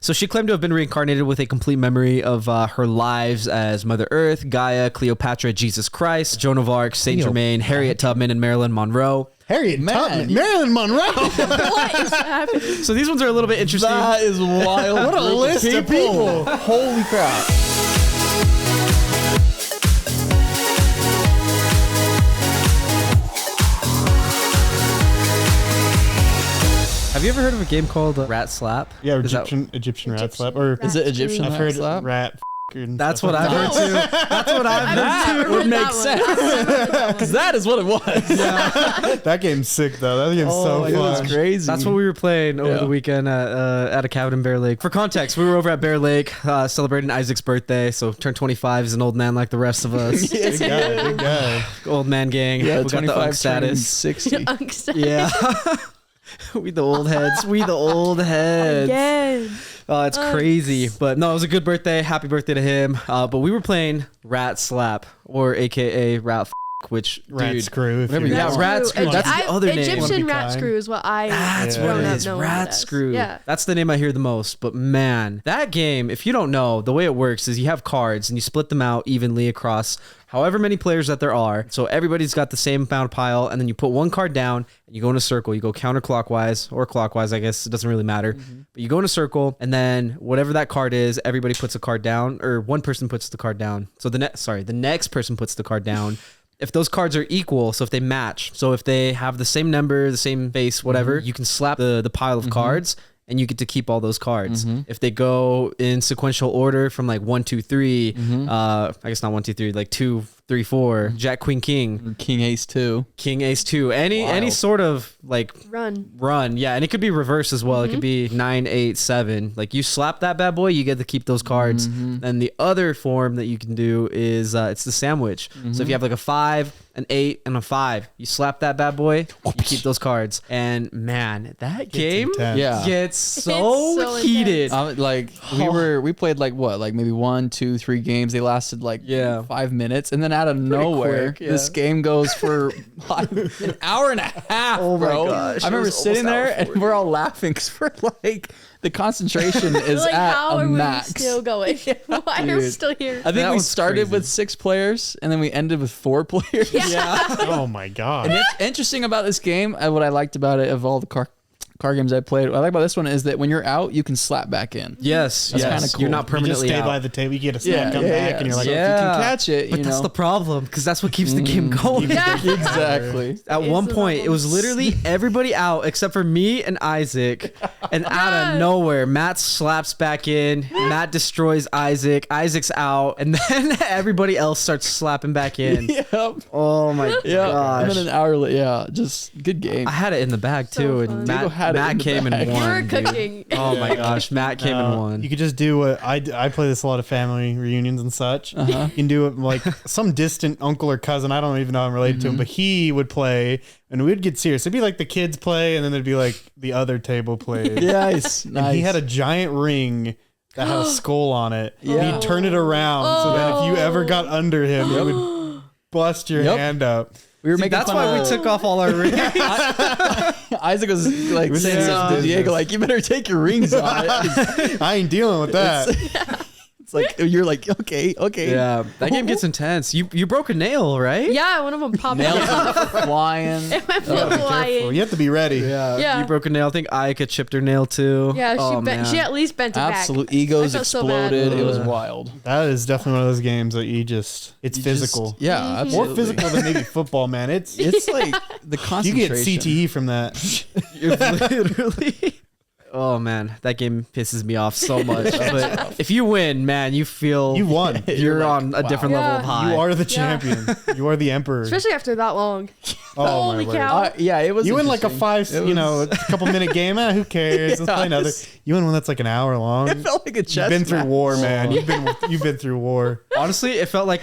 So she claimed to have been reincarnated with a complete memory of her lives as Mother Earth, Gaia, Cleopatra, Jesus Christ, Joan of Arc, Saint Germain, Harriet Tubman, and Marilyn Monroe. Harriet Tubman, Marilyn Monroe. What is happening? So these ones are a little bit interesting. That is wild. What a list of people. Holy crap. Have you ever heard of a game called Rat Slap? Yeah, Is that- Egyptian rat slap. Or Is it Egyptian I've rat heard slap? rat. That's what I've heard too. That's what I've heard too. Would make sense. Because that is what it was. That game's sick though. That game's so It fun. was crazy. That's what we were playing over the weekend at a cabin in Bear Lake. For context, we were over at Bear Lake celebrating Isaac's birthday. So turned 25. He's an old man like the rest of us. Yes, Big guy, big guy. Old man gang. Yeah, we got the 25 UNC status. 60. Yeah. We the old heads. We the old heads. Again. Oh, it's crazy. But no, it was a good birthday. Happy birthday to him. But we were playing Rat Slap, or AKA Rat Rat dude. screw. If whatever you you- Yeah, rat screw. That's the other name. Egyptian Wanna be rat kind. screw is what I That's Yeah. what grown it up is. knowing Rat it as. screw. Yeah. That's the name I hear the most. But man, that game, if you don't know, the way it works is you have cards and you split them out evenly across however many players that there are. So everybody's got the same amount pile, and then you put one card down and you go in a circle. You go counterclockwise or clockwise, I guess. It doesn't really matter. But you go in a circle, and then whatever that card is, everybody puts a card down, or one person puts the card down. So the next person puts the card down. If those cards are equal, so if they match, so if they have the same number, the same face, whatever, you can slap the pile of cards and you get to keep all those cards. If they go in sequential order from like 1, 2, 3, I guess not 1, 2, 3, like 2, 3, 4, Jack, Queen, King, King Ace 2. King, Ace, 2, any sort of like Run. yeah, and it could be reverse as well. It could be 9, 8, 7. Like you slap that bad boy, you get to keep those cards. And the other form that you can do is it's the sandwich. So if you have like a 5, an 8, and a 5, you slap that bad boy, you keep those cards. And man, that game intense. Yeah. gets so so heated. Like we played like what, like maybe 1, 2, 3 games. They lasted like 5 minutes, and then out of nowhere, quick, this game goes for like an hour and a half. Oh my bro. gosh, I it remember was sitting almost there hour and 40. we're all laughing because we're like, the concentration is Like, at how a are max. we still going? Why are we Dude. still here? I think That we was started crazy. with 6 players and then we ended with 4 players. Oh my god. And it's interesting about this game, what I liked about it, of all the car games I played, what I like about this one is that when you're out, you can slap back in. Yes, That's yes. kinda cool. You're not You just permanently stay out. by the table. You get a snack, come back, and you're like, so if you can catch it, But you that's know. the problem, because that's what keeps the game going. Exactly. At It's one the point, it problem. was literally everybody out except for me and Isaac. And out of nowhere, Matt slaps back in. Matt destroys Isaac. Isaac's out. And then everybody else starts slapping back in. Yep. Oh my Yeah. gosh. And then an hour later, just good game. I had it in the bag So too. fun. And Diego had it in Matt the came bag. and You won. were dude. cooking. Oh my gosh. Matt came and won. You could just do what I play this a lot of family reunions and such. You can do it like some distant uncle or cousin. I don't even know I'm related to him, but he would play and we'd get serious. It'd be like the kids play and then there'd be like the other table plays. Nice. And he had a giant ring that had a skull on it. And Yeah. he'd turn it around so that if you ever got under him, it would bust your hand up. We were See, making that's fun way of, we took off all our rings. Isaac was like was saying serious to Diego, business. like, you better take your rings off. I ain't dealing with that. It's like, you're like, okay. Yeah, that game gets intense. You broke a nail, right? Yeah, one of them popped Nails out. were flying. It went Well, flying. you have to be ready. Yeah. You broke a nail. I think Ayaka chipped her nail too. Yeah, Oh, she man. at least bent it Absolute back. egos I felt so bad. exploded. It was wild. That is definitely one of those games that it's You physical. just- yeah, Mm-hmm. absolutely. More physical than maybe football, man. It's like the you concentration. get CTE from that. You're literally. Oh man, that game pisses me off so much. But if you win, man, you feel You won. You're like, on a different wow. level of high. You are the champion. You are the emperor. Especially after that long. Oh, my Holy word. cow. Yeah, it was. You win like a interesting. a couple minute game. Who cares? Let's play another. You win one that's like an hour long. It felt like a chess You've been through match. war, man. You've been through war. Honestly, it felt like.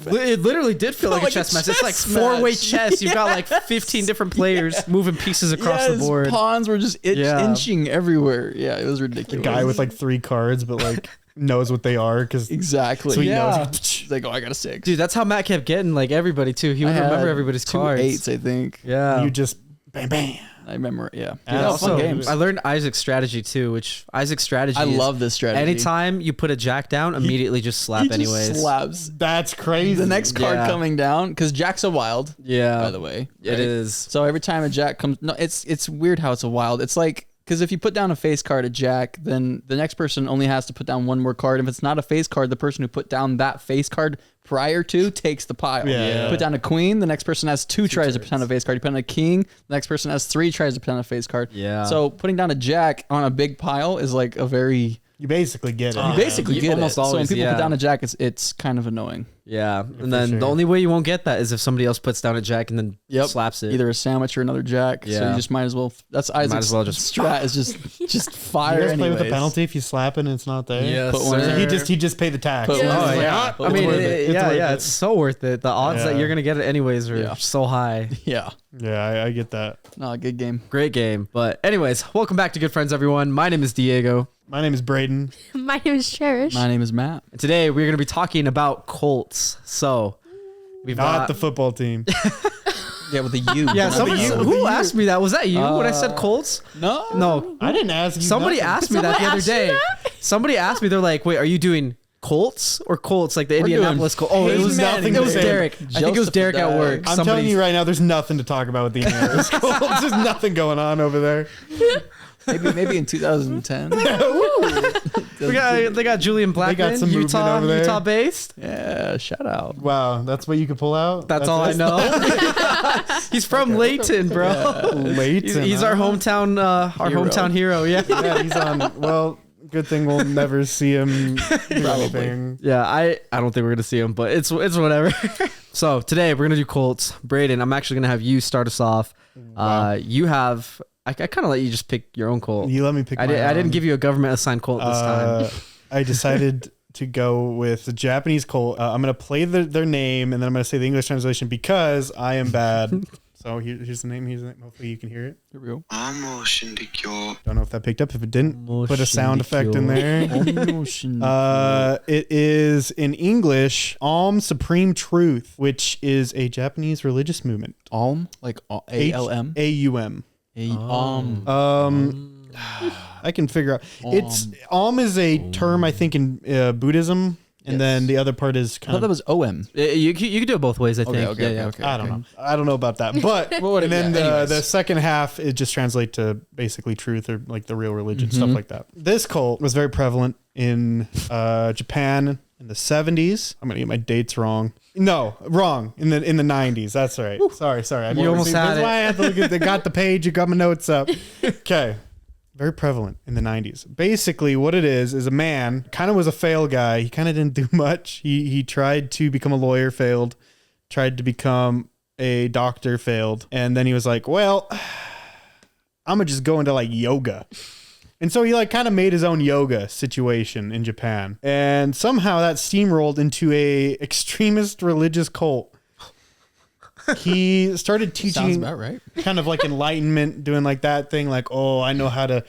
It literally did feel like a chess match. It's like chess four-way match. chess. You've got like 15 different players moving pieces across Yes, the board. pawns were just inching everywhere. Yeah, it was A ridiculous. guy with like 3 cards, but like knows what they are because exactly. so he Yeah. knows. He's like, oh, I got a 6. Dude, that's how Matt kept getting like everybody too. He would remember everybody's two cards. 8s, I think. Yeah. You just Bam, bam. I remember. Yeah. And Yeah, also, fun games. I learned Isaac's strategy too, which Isaac's strategy I is love this strategy. anytime you put a jack down, immediately just slap He just anyways. slaps. That's crazy. The next card Yeah. coming down, because Jack's a wild, Yeah. by the way. It right? is. So every time a Jack comes, no, it's weird how it's a wild. It's like, because if you put down a face card, a Jack, then the next person only has to put down one more card. If it's not a face card, the person who put down that face card prior to takes the pile. Yeah. Put down a queen, the next person has two tries to put down a face card. You put down a king, the next person has three tries to put down a face card. Yeah. So putting down a Jack on a big pile is like a very... You basically get it. You basically You get almost it. So when always, people yeah. put down a Jack, it's kind of annoying. Yeah. And then sure. the only way you won't get that is if somebody else puts down a jack and then slaps it. Either a sandwich or another Jack. So Yeah. you just might as well... That's Isaac's as well just- strat is just fire You guys play with a anyways. penalty if you slap it and it's not there. Yes, Put one sir. in. He just paid the tax. Put He's one just in. like, yeah. "Ah, But I mean, it's worth it. yeah, worth yeah, it." it's so worth it. The odds that Yeah. you're gonna get it anyways are Yeah. so high. Yeah. Yeah, I get that. No, good game. Great game. But anyways, welcome back to Good Friends, everyone. My name is Diego, My name is Braden. My name is Cherish. My name is Matt. and today we're gonna be talking about Colts. So we've Not got the football team. Yeah, with the U. yeah. Not Somebody the U. who asked me that? Was that you when I said Colts? No. No, I didn't ask you. somebody nothing. asked me that the other Somebody asked you day. Somebody asked me. They're like, "Wait, are you doing Colts or Colts like the doing Indianapolis Colts?" Oh, it Peyton was Manning It was today. Derek. I think it was Joseph Derek at Dad. work. I'm Somebody- telling you right now, there's nothing to talk about with the Indianapolis Colts. There's nothing going on over there. Maybe in 2010. They got Julian Blackman, some movement Utah, over there. Utah based. Yeah, shout out. Wow, that's what you could pull out. That's all I know. He's from Layton, bro. Late. He's our hometown hero. Yeah. Yeah, he's on. Well, good thing we'll never see him do anything. Yeah, I don't think we're gonna see him, but it's whatever. So today we're gonna do Colts. Braden, I'm actually gonna have you start us off. You have I kind of let you just pick your own Colt. You let me pick. I didn't give you a government assigned Colt this time. I decided to go with the Japanese Colt. I'm going to play their name, and then I'm going to say the English translation because I am bad. So here's the name. Hopefully you can hear it. Here we go. Aum Shinrikyo. Don't know if that picked up. If it didn't, Aum put a sound effect in Shinrikyo. there. It is in English, Aum Supreme Truth, which is a Japanese religious movement. Aum, like ALM. AUM. Aum. I can figure out. It's Aum is a term I think in Buddhism, and then the other part is I kind thought of. that was OM. You can do it both ways. I think. Okay. I don't know. I don't know about that. But and then the second half it just translates to basically truth or like the real religion stuff like that. This cult was very prevalent in Japan in the 70s. I'm gonna get my dates wrong. No, wrong. In the 90s. That's right. Sorry. You almost had That's it. why I had to look at. They got the page. You got my notes up. Okay. Very prevalent in the 90s. Basically, what it is a man, kind of was a fail guy. He kind of didn't do much. He tried to become a lawyer, failed. Tried to become a doctor, failed. And then he was like, well, I'm going to just go into like yoga. And so he like kind of made his own yoga situation in Japan. And somehow that steamrolled into a extremist religious cult. He started Sounds teaching about right. kind of like enlightenment, doing like that thing, like, oh, I know how to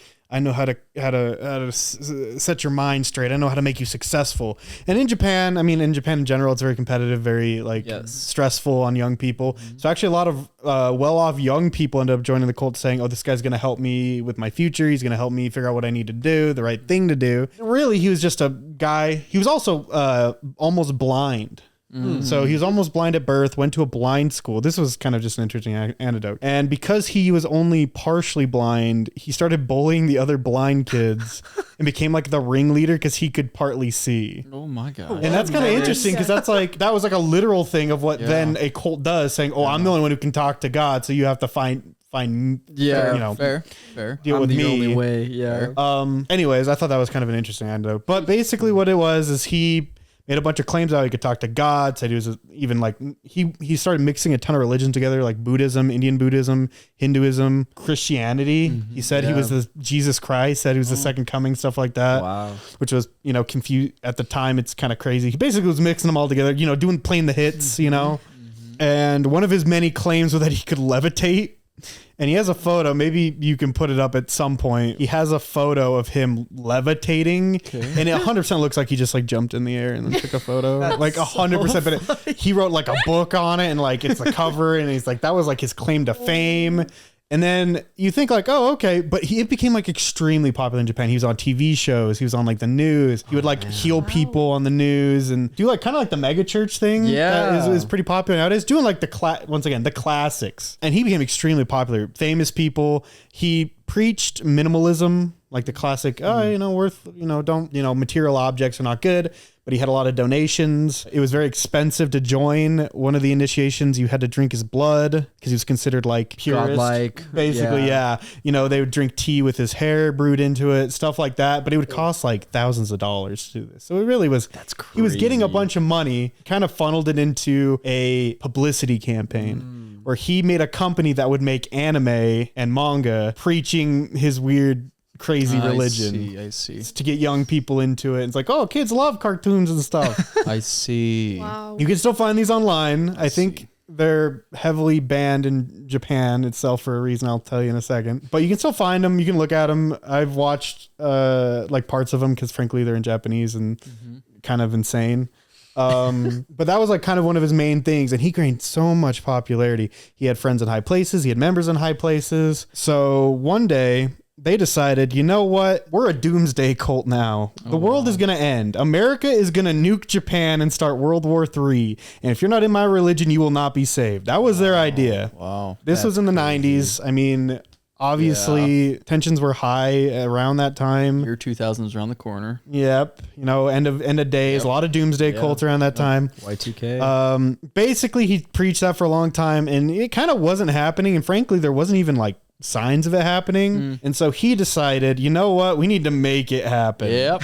set your mind straight. I know how to make you successful. And in Japan, in Japan in general, it's very competitive, very like stressful on young people. So actually a lot of well-off young people end up joining the cult saying, oh, this guy's going to help me with my future. He's going to help me figure out what I need to do, the right thing to do. Really, he was just a guy. He was also almost blind. So he was almost blind at birth, went to a blind school. This was kind of just an interesting anecdote. And because he was only partially blind, he started bullying the other blind kids and became like the ringleader because he could partly see. Oh my god. And that's kind of interesting because that was like a literal thing of what then a cult does, saying, oh, I'm the only one who can talk to God, so you have to find fair. deal I'm with the me. only way. Yeah. Anyways, I thought that was kind of an interesting anecdote. But basically what it was is he made a bunch of claims how he could talk to God, said he was even like, he started mixing a ton of religions together, like Buddhism, Indian Buddhism, Hinduism, Christianity. He said he was the Jesus Christ, said he was the second coming, stuff like that. Wow. Which was, confused at the time. It's kind of crazy. He basically was mixing them all together, playing the hits, And one of his many claims was that he could levitate. And he has a photo. Maybe you can put it up at some point. He has a photo of him levitating, and it 100% looks like he just like jumped in the air and then took a photo. Like 100%. But he wrote like a book on it, and like it's a cover, and he's like that was like his claim to fame. And then you think like, oh, okay. But it became like extremely popular in Japan. He was on TV shows. He was on like the news. He would like heal people on the news and do like kind of like the mega church thing. Yeah. That is pretty popular nowadays. Doing like once again, the classics. And he became extremely popular. Famous people. He preached minimalism, like the classic, material objects are not good. But he had a lot of donations. It was very expensive to join. One of the initiations, you had to drink his blood because he was considered like purist. Godlike. Basically, yeah. They would drink tea with his hair brewed into it, stuff like that. But it would cost like thousands of dollars to do this. So it really was, That's crazy. he was getting a bunch of money, kind of funneled it into a publicity campaign where he made a company that would make anime and manga preaching his weird crazy religion. I see. To get young people into it. It's like, oh, kids love cartoons and stuff. I see. Wow. You can still find these online. I think they're heavily banned in Japan itself for a reason I'll tell you in a second. But you can still find them. You can look at them. I've watched like parts of them because frankly they're in Japanese and kind of insane. But that was like kind of one of his main things, and he gained so much popularity. He had friends in high places. He had members in high places. So one day they decided, you know what? We're a doomsday cult now. The world is going to end. America is going to nuke Japan and start World War III. And if you're not in my religion, you will not be saved. That was their idea. Wow. This was in the 90s. I mean, obviously tensions were high around that time. Year 2000 is around the corner. Yep. End of days. A lot of doomsday cults around that time. Y2K. Basically, he preached that for a long time, and it kind of wasn't happening. And frankly, there wasn't even like signs of it happening. And so he decided, you know what? We need to make it happen. Yep.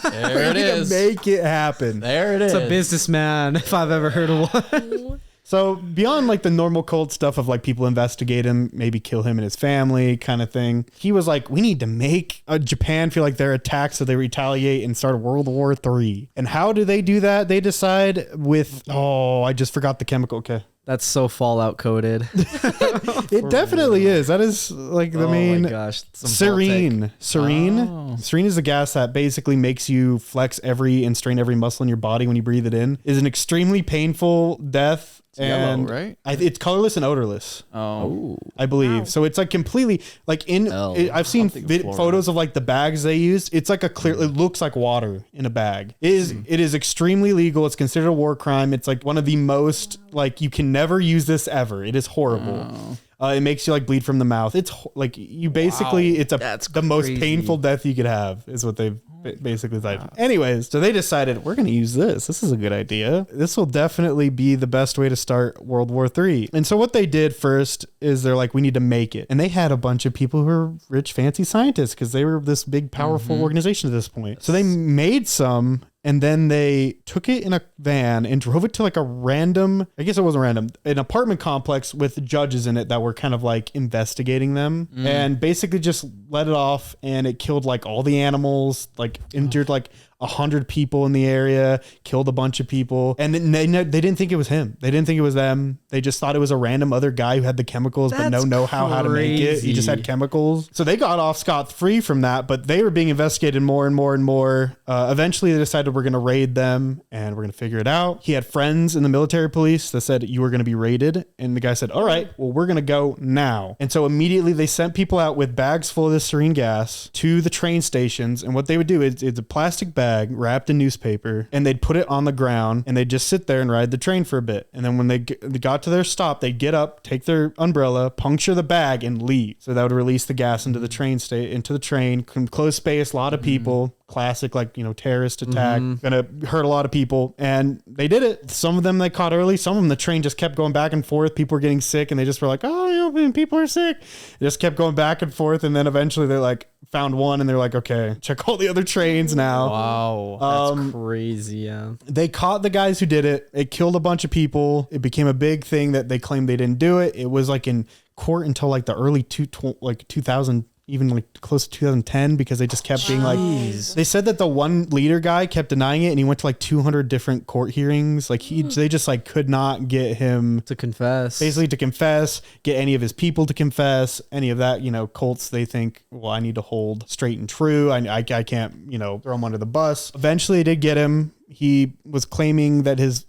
There it is. Make it happen. There it is. It's a businessman, if I've ever heard of one. So beyond like the normal cult stuff of like people investigate him, maybe kill him and his family kind of thing, he was like, we need to make Japan feel like they're attacked so they retaliate and start World War III. And how do they do that? They decide with, I just forgot the chemical. Okay. That's so Fallout coded. It definitely is. That is like the main. Oh my gosh. Serene. Serene. Oh. Serene is a gas that basically makes you flex and strain every muscle in your body when you breathe it in. Is an extremely painful death. Yellow, right? It's colorless and odorless. Oh. I believe. Wow. So it's like completely like I've seen photos of like the bags they used. It's like it looks like water in a bag. It is extremely legal. It's considered a war crime. It's like one of the most like you can never use this ever. It is horrible. It makes you like bleed from the mouth. It's like you basically it's the most painful death you could have is what they've basically decided. Anyways, so they decided we're going to use this. This is a good idea. This will definitely be the best way to start World War III. And so what they did first is they're like, we need to make it. And they had a bunch of people who were rich, fancy scientists because they were this big, powerful organization at this point. So they made some. And then they took it in a van and drove it to like an apartment complex with judges in it that were kind of like investigating them and basically just let it off. And it killed like all the animals, like injured like 100 people in the area, killed a bunch of people. And they didn't think it was him. They didn't think it was them. They just thought it was a random other guy who had the chemicals, but no know-how how to make it. He just had chemicals. So they got off scot-free from that, but they were being investigated more and more and more. Eventually they decided we're going to raid them and we're going to figure it out. He had friends in the military police that said you were going to be raided. And the guy said, all right, well, we're going to go now. And so immediately they sent people out with bags full of this sarin gas to the train stations. And what they would do is it's a plastic bag wrapped in newspaper and they'd put it on the ground and they'd just sit there and ride the train for a bit. And then when they got to their stop, they'd get up, take their umbrella, puncture the bag and leave. So that would release the gas into the train close space, a lot of people. Classic, like, terrorist attack, gonna hurt a lot of people. And they did it. Some of them they caught early. Some of them, the train just kept going back and forth. People were getting sick and they just were like, people are sick. They just kept going back and forth. And then eventually they like found one and they're like, okay, check all the other trains now. Wow. That's crazy. Yeah. They caught the guys who did it. It killed a bunch of people. It became a big thing that they claimed they didn't do it. It was like in court until like the early 2000, even like close to 2010, because they just kept being like, they said that the one leader guy kept denying it and he went to like 200 different court hearings. Like they just like could not get him to confess, get any of his people to confess, any of that, cults. They think, well, I need to hold straight and true. I can't, throw him under the bus. Eventually they did get him. He was claiming that his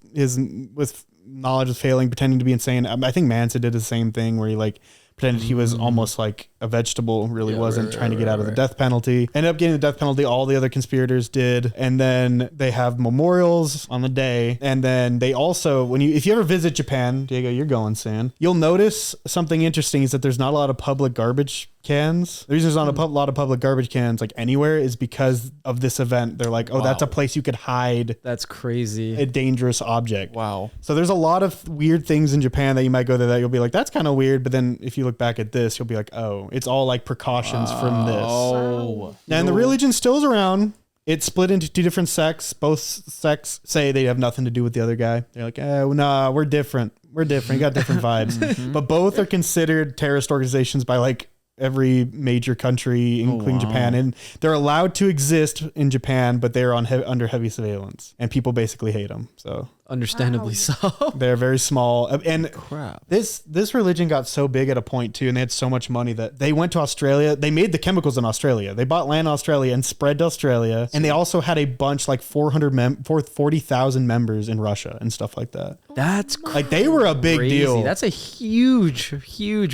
knowledge was failing, pretending to be insane. I think Manson did the same thing where he like pretended he was almost like a vegetable, really Yeah, wasn't, right, trying to get out of the right. death penalty. Ended up getting the death penalty, all the other conspirators did. And then they have memorials on the day. And then they also, if you ever visit Japan, Diego, you're going soon, you'll notice something interesting is that there's not a lot of public garbage cans. The reason there's not a lot of public garbage cans like anywhere is because of this event. They're like, oh, that's a place you could hide That's crazy. a dangerous object. Wow. So there's a lot of weird things in Japan that you might go there that you'll be like, that's kind of weird. But then if you look back at this, you'll be like, oh, it's all like precautions from this. Oh. And the religion still is around. It's split into two different sects. Both sects say they have nothing to do with the other guy. They're like, oh, nah, we're different. We're different. You got different vibes. But both are considered terrorist organizations by like every major country, including Japan. And they're allowed to exist in Japan, but they're under heavy surveillance. And people basically hate them. So Understandably so. they're very small. And Crap. this religion got so big at a point too, and they had so much money that they went to Australia. They made the chemicals in Australia. They bought land in Australia and spread to Australia. And they also had a bunch, like 40,000 members in Russia and stuff like that. That's Like they were a big crazy. deal. That's a huge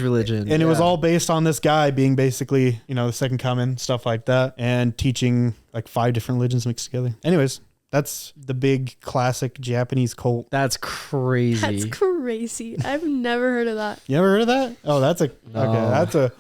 religion. And it was all based on this guy being basically, the second coming, stuff like that, and teaching like 5 different religions mixed together. Anyways, that's the big classic Japanese cult. That's crazy. That's crazy. I've never heard of that. You ever heard of that? Oh, that's okay. That's a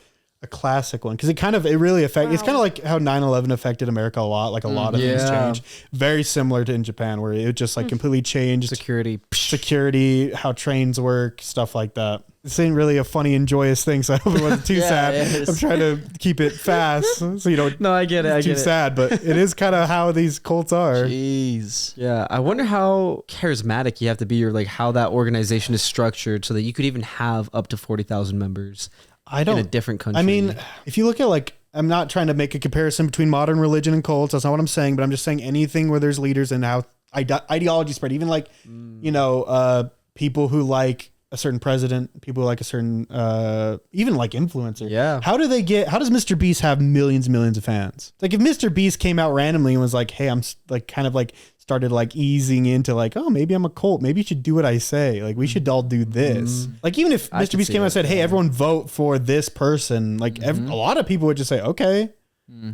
classic one because it really affected. It's kind of like how 9/11 affected America a lot. Like a lot of things Yeah. changed. Very similar to in Japan, where it just like completely changed security, how trains work, stuff like that. This ain't really a funny and joyous thing, so I hope it wasn't too sad. I'm trying to keep it fast so you don't. No, I get it. I too get it. sad, but it is kind of how these cults are. Jeez. Yeah, I wonder how charismatic you have to be, or like how that organization is structured, so that you could even have up to 40,000 members in a different country. I mean, if you look at I'm not trying to make a comparison between modern religion and cults. That's not what I'm saying, but I'm just saying anything where there's leaders and how ideology spread. Even people who like a certain president, people who like a certain, even like influencer. Yeah. How does Mr. Beast have millions and millions of fans? Like if Mr. Beast came out randomly and was like, hey, I'm like kind of like started like easing into like, oh, maybe I'm a cult. Maybe you should do what I say. Like we should all do this. Like even if Mr. Beast came out and said, hey, everyone vote for this person. Like a lot of people would just say, okay,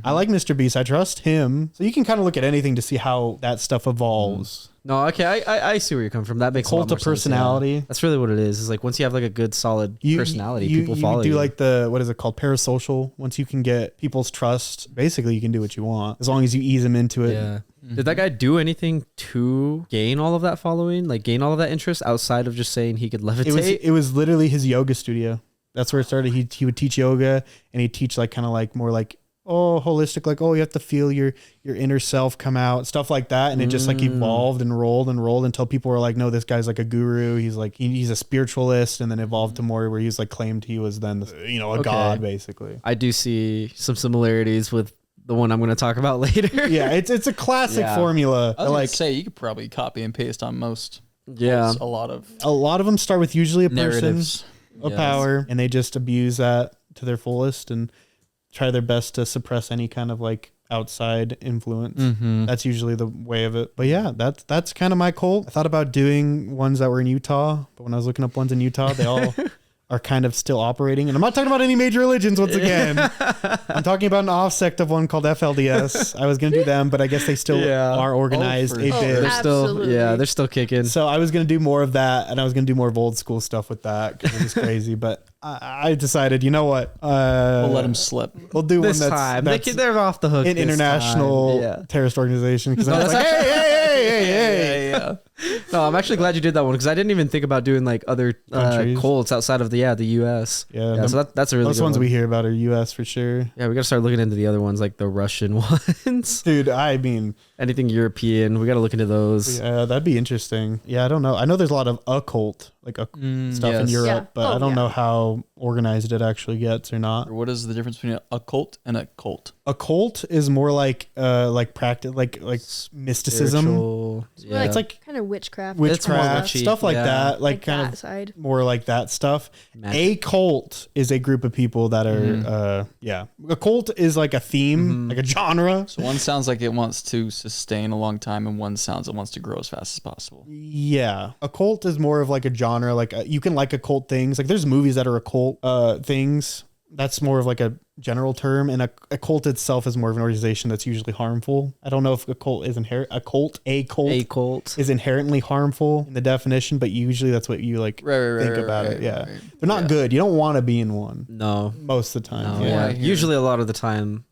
I like Mr. Beast. I trust him. So you can kind of look at anything to see how that stuff evolves. no, okay, I see where you're coming from. That makes a lot Cult more of sense, personality. yeah. That's really what it is. Is like once you have like a good solid personality, people follow do you. like what is it called? Parasocial. Once you can get people's trust, basically you can do what you want as long as you ease them into it. Yeah. Did that guy do anything to gain all of that following? Like gain all of that interest outside of just saying he could levitate? It was literally his yoga studio. That's where it started. He would teach yoga and he'd teach like kind of like more like holistic, like you have to feel your inner self come out, stuff like that. And it just like evolved and rolled until people were like, no, this guy's like a guru. He's like he's a spiritualist, and then evolved to more where he's like claimed he was then a god basically. I do see some similarities with the one I'm going to talk about later. Yeah, it's a classic formula. I was Like like, say you could probably copy and paste on most. Yeah. A lot of them start with usually a narratives. person of power, and they just abuse that to their fullest and try their best to suppress any kind of like outside influence. That's usually the way of it. But yeah, that's kind of my cult. I thought about doing ones that were in Utah, but when I was looking up ones in Utah, they all are kind of still operating. And I'm not talking about any major religions once again. I'm talking about an off sect of one called FLDS. I was going to do them, but I guess they still are organized a bit. They're Absolutely. they're still kicking. So I was going to do more of that, and I was going to do more of old school stuff with that because it was crazy. But I decided, you know what? We'll let them slip. We'll do This one time. that's They're off the hook. an this international time. Yeah. terrorist organization. Because I was like, hey. Yeah. No, I'm actually glad you did that one because I didn't even think about doing like other Countries. cults outside of the U.S. Yeah, So that's a really Those good ones one. we hear about are U.S. for sure. Yeah, we got to start looking into the other ones, like the Russian ones. Dude, I mean, Anything European, we got to look into those. yeah, that'd be interesting. Yeah, I don't know. I know there's a lot of occult, like stuff in yes. Europe, Yeah. but I Oh, don't yeah. know how organized it actually gets or not. What is the difference between a cult and a cult? A cult is more like practice, like mysticism. Spiritual, It's like It's like kind Kind of witchcraft. Witchcraft, witchy, stuff like yeah. that. Like kind that of side. more like that stuff. Magic. A cult is a group of people that are, A cult is like a theme, like a genre. So one sounds like it wants to sustain a long time, and one sounds it wants to grow as fast as possible. Yeah. A cult is more of like a genre. Like you can like occult things. Like there's movies that are occult things. That's more of like a general term, and a cult itself is more of an organization that's usually harmful. I don't know if a cult is a cult is inherently harmful in the definition, but usually that's what you like think about it. Yeah, they're not good. You don't want to be in one. No, most of the time. no, Yeah. Usually, a lot of the time,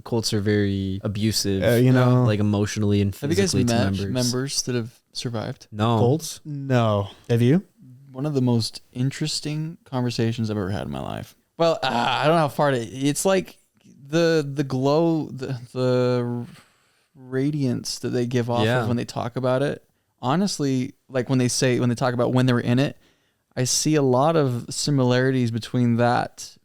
cults are very abusive. Like emotionally and Have you guys physically to met members that have survived? No. Cults? No. Have you? One of the most interesting conversations I've ever had in my life. Well, I don't know how far it's like the glow, the radiance that they give off of when they talk about it. Honestly, like when they talk about when they were in it, I see a lot of similarities between that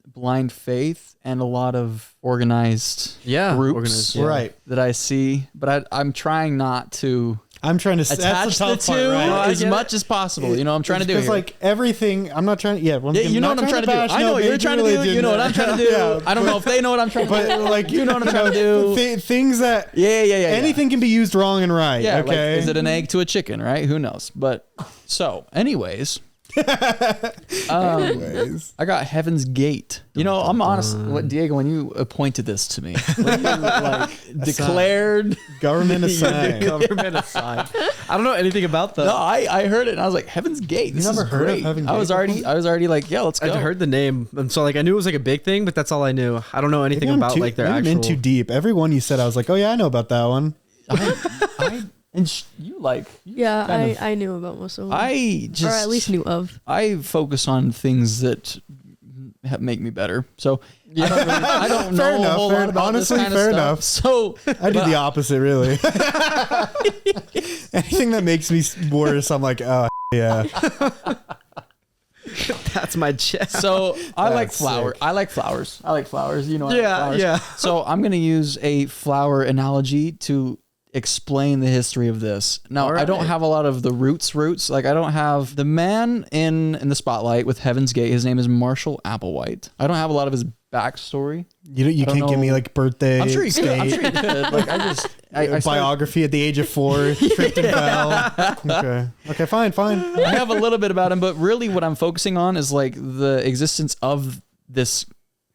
blind faith and a lot of organized groups right that I see. But I'm trying not to. I'm trying to attach the two as much as possible. I'm trying to do because like everything. I'm not trying. Yeah, you know what I'm trying to do. I know what you're trying to do. You know what I'm trying to do. Yeah. I don't know if they know what I'm trying to do. But like you know what I'm trying to do. Things that anything can be used wrong and right. Yeah. Okay. Like, is it an egg to a chicken? Right? Who knows? But so, anyways. I got Heaven's Gate. I'm honest. What Diego, when you appointed this to me, when you declared government assigned, I don't know anything about that. No, I heard it and I was like, Heaven's Gate. This is heard great. of Heaven's I was Gate already like, yeah, let's go. I'd heard the name, and so like I knew it was like a big thing, but that's all I knew. I don't know anything about like their actual. I'm in too deep. Every one you said, I was like, oh yeah, I know about that one. I knew about most of them. Or at least knew of. I focus on things that make me better. So I don't know a whole lot about honestly, this kind fair of enough. stuff. So I do the opposite, really. Anything that makes me worse, I'm like, oh yeah. That's my chest. So I like That's flower. sick. I like flowers. I like flowers. I like Yeah, flowers. yeah. So I'm gonna use a flower analogy to explain the history of this. Now, I don't have a lot of the roots. Like I don't have the man in the spotlight with Heaven's Gate. His name is Marshall Applewhite. I don't have a lot of his backstory. You can't give me like birthday. I'm sure you could. Like I biography at the age of 4, tripped and fell. Okay, fine. I have a little bit about him, but really what I'm focusing on is like the existence of this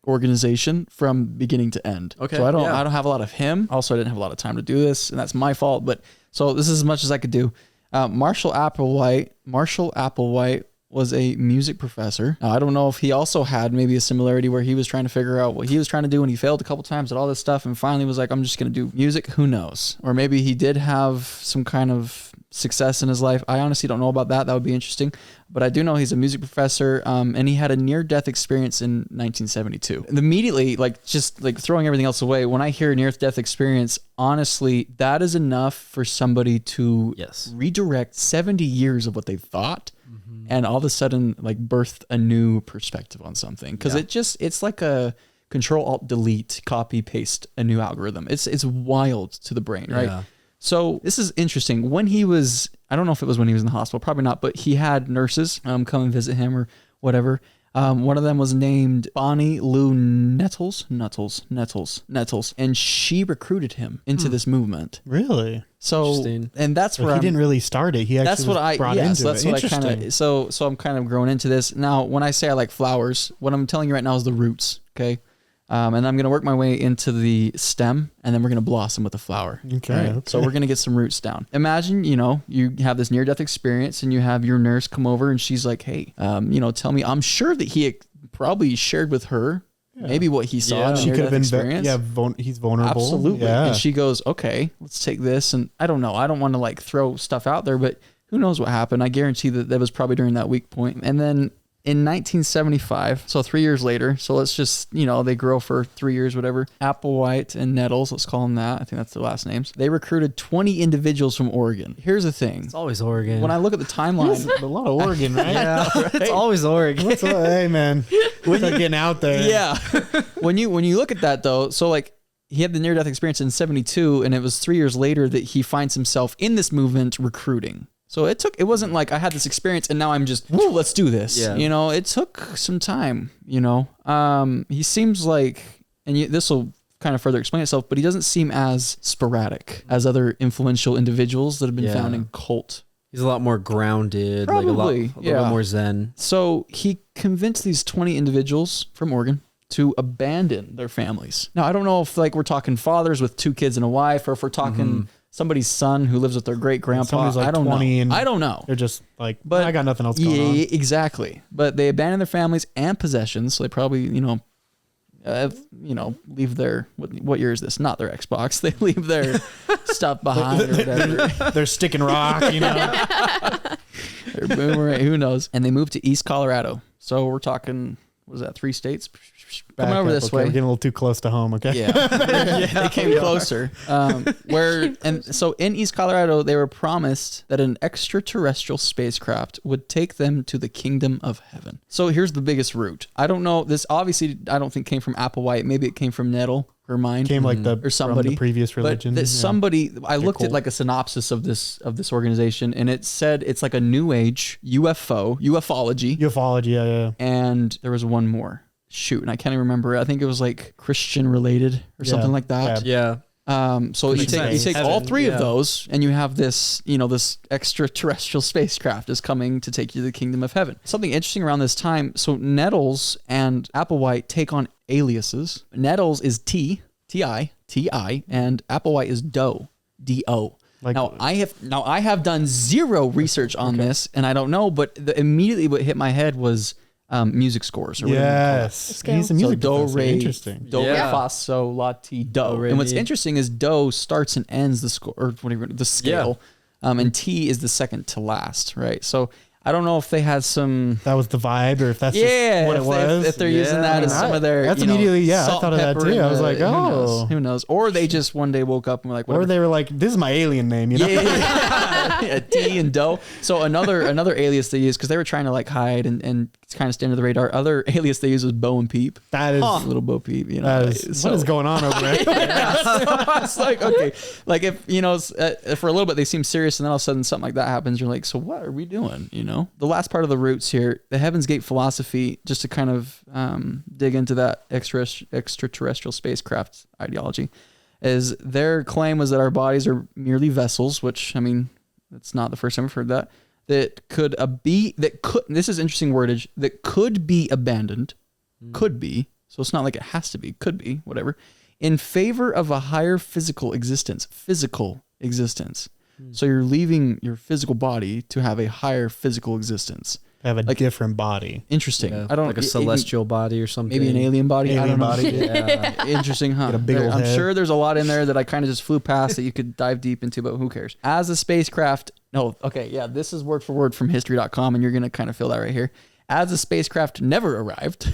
organization from beginning to end. Okay. So I don't have a lot of him. Also, I didn't have a lot of time to do this, and that's my fault. But so this is as much as I could do. Marshall Applewhite was a music professor. Now, I don't know if he also had maybe a similarity where he was trying to figure out what he was trying to do and he failed a couple times at all this stuff and finally was like, I'm just going to do music. Who knows? Or maybe he did have some kind of success in his life. I honestly don't know about that. That would be interesting. But I do know he's a music professor, and he had a near-death experience in 1972. And immediately, just throwing everything else away, when I hear near-death experience, honestly, that is enough for somebody to redirect 70 years of what they thought and all of a sudden birth a new perspective on something. Because it's like a Control-Alt-Delete, copy-paste a new algorithm. It's wild to the brain, right? Yeah. So this is interesting. When he was, I don't know if it was when he was in the hospital, probably not, but he had nurses come and visit him or whatever. One of them was named Bonnie Lou Nettles, and she recruited him into this movement. Really? So, and that's where he didn't really start it. He actually that's what I brought into that's it. What I kind of so I'm kind of growing into this now. When I say I like flowers, what I'm telling you right now is the roots. Okay. And I'm going to work my way into the stem, and then we're going to blossom with the flower. Okay. So we're going to get some roots down. Imagine, you have this near-death experience, and you have your nurse come over, and she's like, hey, tell me. I'm sure that he probably shared with her maybe what he saw in the near-death experience. He's vulnerable. Absolutely. Yeah. And she goes, okay, let's take this. And I don't know. I don't want to throw stuff out there, but who knows what happened. I guarantee that was probably during that weak point. And then in 1975, so 3 years later, so let's just, they grow for 3 years, whatever. Applewhite and Nettles, let's call them that. I think that's their last names. They recruited 20 individuals from Oregon. Here's the thing. It's always Oregon. When I look at the timeline, a lot of Oregon, right? Yeah, it's always Oregon. Hey, man. When you're getting out there. Yeah. when you look at that, though, so he had the near-death experience in 72, and it was 3 years later that he finds himself in this movement recruiting. So it wasn't like I had this experience and now I'm just, woo, let's do this. Yeah. You know, it took some time, you know. He seems like, and this will kind of further explain itself, but he doesn't seem as sporadic as other influential individuals that have been found in cult. He's a lot more grounded, Probably, like a little more zen. So he convinced these 20 individuals from Oregon to abandon their families. Now, I don't know if like we're talking fathers with 2 kids and a wife, or if we're talking somebody's son who lives with their great grandpa. Like I don't know. I don't know. They're just like, but I got nothing else going on. Exactly. But they abandoned their families and possessions. So they probably, leave their, what year is this? Not their Xbox. They leave their stuff behind or whatever. They're sticking rock, you know. They're boomerang, who knows? And they moved to East Colorado. So we're talking, what was that, 3 states? Coming over this way. We're getting a little too close to home, okay? Yeah, they came closer. So in East Colorado, they were promised that an extraterrestrial spacecraft would take them to the kingdom of heaven. So here's the biggest root. I don't know. This obviously, I don't think came from Applewhite. Maybe it came from Nettle or mine. Came like or somebody from the previous religion. But that somebody, I looked at like a synopsis of this organization, and it said it's like a new age ufology. Ufology, yeah. And there was one more. Shoot, and I can't even remember. I think it was like Christian related or something like that. Yeah. So you take all 3 of those, and you have this, this extraterrestrial spacecraft is coming to take you to the kingdom of heaven. Something interesting around this time. So Nettles and Applewhite take on aliases. Nettles is T-I, and Applewhite is Doe, D-O. Now I have done zero research on this, and I don't know, but immediately what hit my head was music scores. Or yes. He's a music professor. Interesting. Do, re, fa, sol, la, ti, do. And what's interesting is do starts and ends the score, or whatever, the scale, and ti is the second to last, right? So I don't know if they had some... That was the vibe, or if that's just what it was. If they're using that as some of their, that's immediately, I thought of that too. I was like, who knows? Or they just one day woke up and were like, whatever. Or they were like, this is my alien name, you know? Yeah, T and Do. So another alias they use, because they were trying to like hide and it's kind of stay under the radar. Other alias they use was Bo and Peep. That is little Bo Peep. What is going on over there? It's like, okay, like if for a little bit they seem serious, and then all of a sudden something like that happens, you're like, so what are we doing? The last part of the roots here, the Heaven's Gate philosophy, just to kind of dig into that extraterrestrial spacecraft ideology, is their claim was that our bodies are merely vessels, which, I mean, that's not the first time I've heard that. This is interesting wordage, that could be abandoned, could be, so it's not like it has to be, could be, whatever, in favor of a higher physical existence. So you're leaving your physical body to have a higher physical existence. Have a different body. Interesting. Yeah, I don't like a celestial body or something. Maybe an alien body. I don't know. Yeah. Interesting, huh? I'm sure there's a lot in there that I kind of just flew past that you could dive deep into, but who cares? As a spacecraft, this is word for word from history.com, and you're going to kind of feel that right here. As the spacecraft never arrived,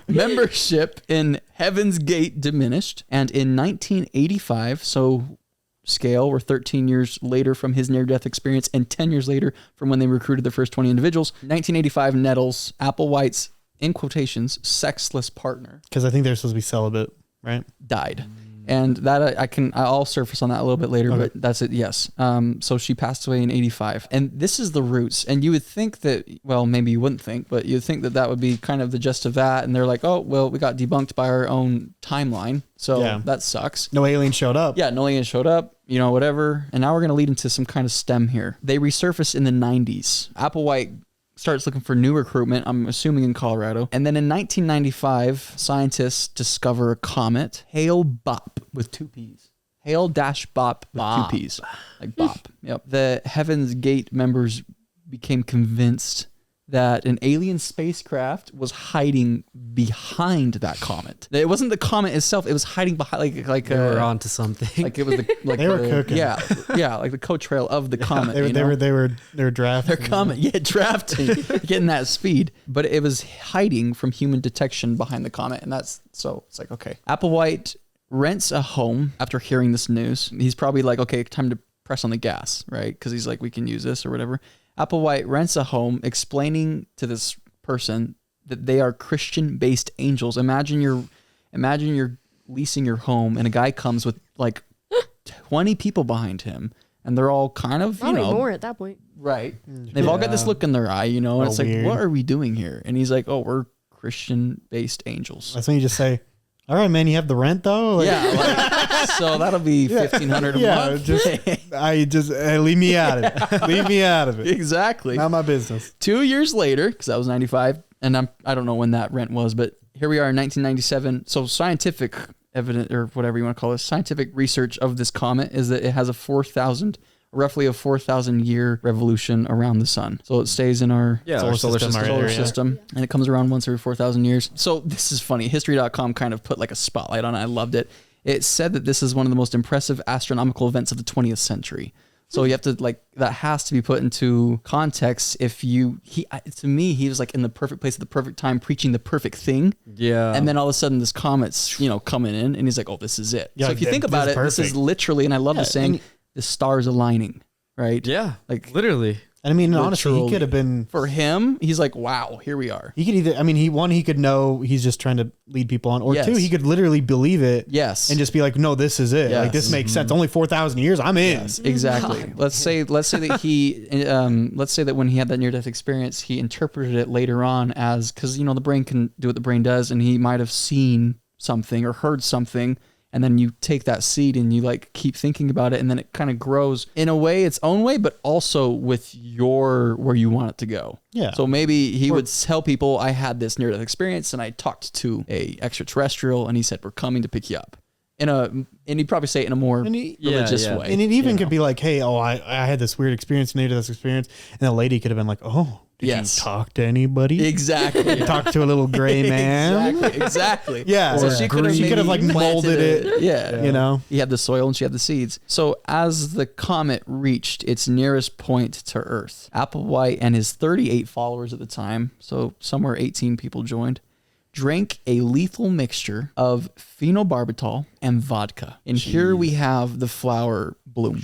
membership in Heaven's Gate diminished, and in 1985, so scale, we're 13 years later from his near-death experience and 10 years later from when they recruited the first 20 individuals, 1985, Nettles, Applewhite's, in quotations, sexless partner, because I think they're supposed to be celibate, right? Died. And that I'll surface on that a little bit later, but that's it. Yes. So she passed away in 85, and this is the roots. And you would think that, well, maybe you wouldn't think, but you'd think that would be kind of the gist of that. And they're like, oh, well, we got debunked by our own timeline. So that sucks. No alien showed up. Yeah. No alien showed up, whatever. And now we're going to lead into some kind of stem here. They resurfaced in the 90s. Applewhite starts looking for new recruitment, I'm assuming in Colorado. And then in 1995, scientists discover a comet, Hale-Bopp, with 2 P's. Hale-Bop with 2 P's. Like Bop. Yep. The Heaven's Gate members became convinced that an alien spacecraft was hiding behind that comet. It wasn't the comet itself; it was hiding behind, like they were onto something. Like it was they were cooking. Yeah, like the coattail of the comet. They were drafting. Their comet, drafting, getting that speed. But it was hiding from human detection behind the comet, and it's like, okay. Applewhite rents a home after hearing this news. He's probably like, okay, time to press on the gas, right? Because he's like, we can use this or whatever. Applewhite rents a home, explaining to this person that they are Christian-based angels. Imagine Imagine you're leasing your home and a guy comes with like 20 people behind him and they're all kind of, Probably more at that point. Right. They've all got this look in their eye, and it's weird. like, what are we doing here? And he's like, oh, we're Christian-based angels. That's when you just say, all right, man, you have the rent though? Like, Yeah. So that'll be $1,500 a month. Leave me out of it. Leave me out of it. Exactly. Not my business. 2 years later, because that was 95, and I don't know when that rent was, but here we are in 1997. So scientific evidence, or whatever you want to call it, scientific research of this comet is that it has roughly a 4,000 year revolution around the sun. So it stays in our solar system, and it comes around once every 4,000 years. So this is funny. History.com kind of put like a spotlight on it. I loved it. It said that this is one of the most impressive astronomical events of the 20th century. So you have to that has to be put into context. To me, he was like in the perfect place at the perfect time, preaching the perfect thing. Yeah. And then all of a sudden this comet's, coming in and he's like, oh, this is it. Yeah, so if you think about it, this is literally, and I love this saying, the stars aligning, right? Yeah. Like literally. And I mean, honestly, he could have been. For him, he's like, wow, here we are. He could either, he could know he's just trying to lead people on, or two, he could literally believe it. Yes. And just be like, no, this is it. Yes. Like, this makes sense. Only 4,000 years. I'm in. Yes, exactly. Let's say that let's say that when he had that near-death experience, he interpreted it later on as, because, the brain can do what the brain does, and he might have seen something or heard something. And then you take that seed and you keep thinking about it, and then it kind of grows in a way, its own way, but also with where you want it to go. Yeah. So maybe he would tell people, I had this near-death experience and I talked to a extraterrestrial and he said, we're coming to pick you up. And he'd probably say it in a more religious way. And it even could be like, hey, I had this weird experience, near-death experience. And the lady could have been like, oh, did you talk to anybody? Exactly. Talk to a little gray man? Exactly. Yeah. So she could have molded it. Yeah. He had the soil and she had the seeds. So as the comet reached its nearest point to Earth, Applewhite and his 38 followers at the time, so somewhere 18 people joined, drank a lethal mixture of phenobarbital and vodka. And here we have the flower bloom,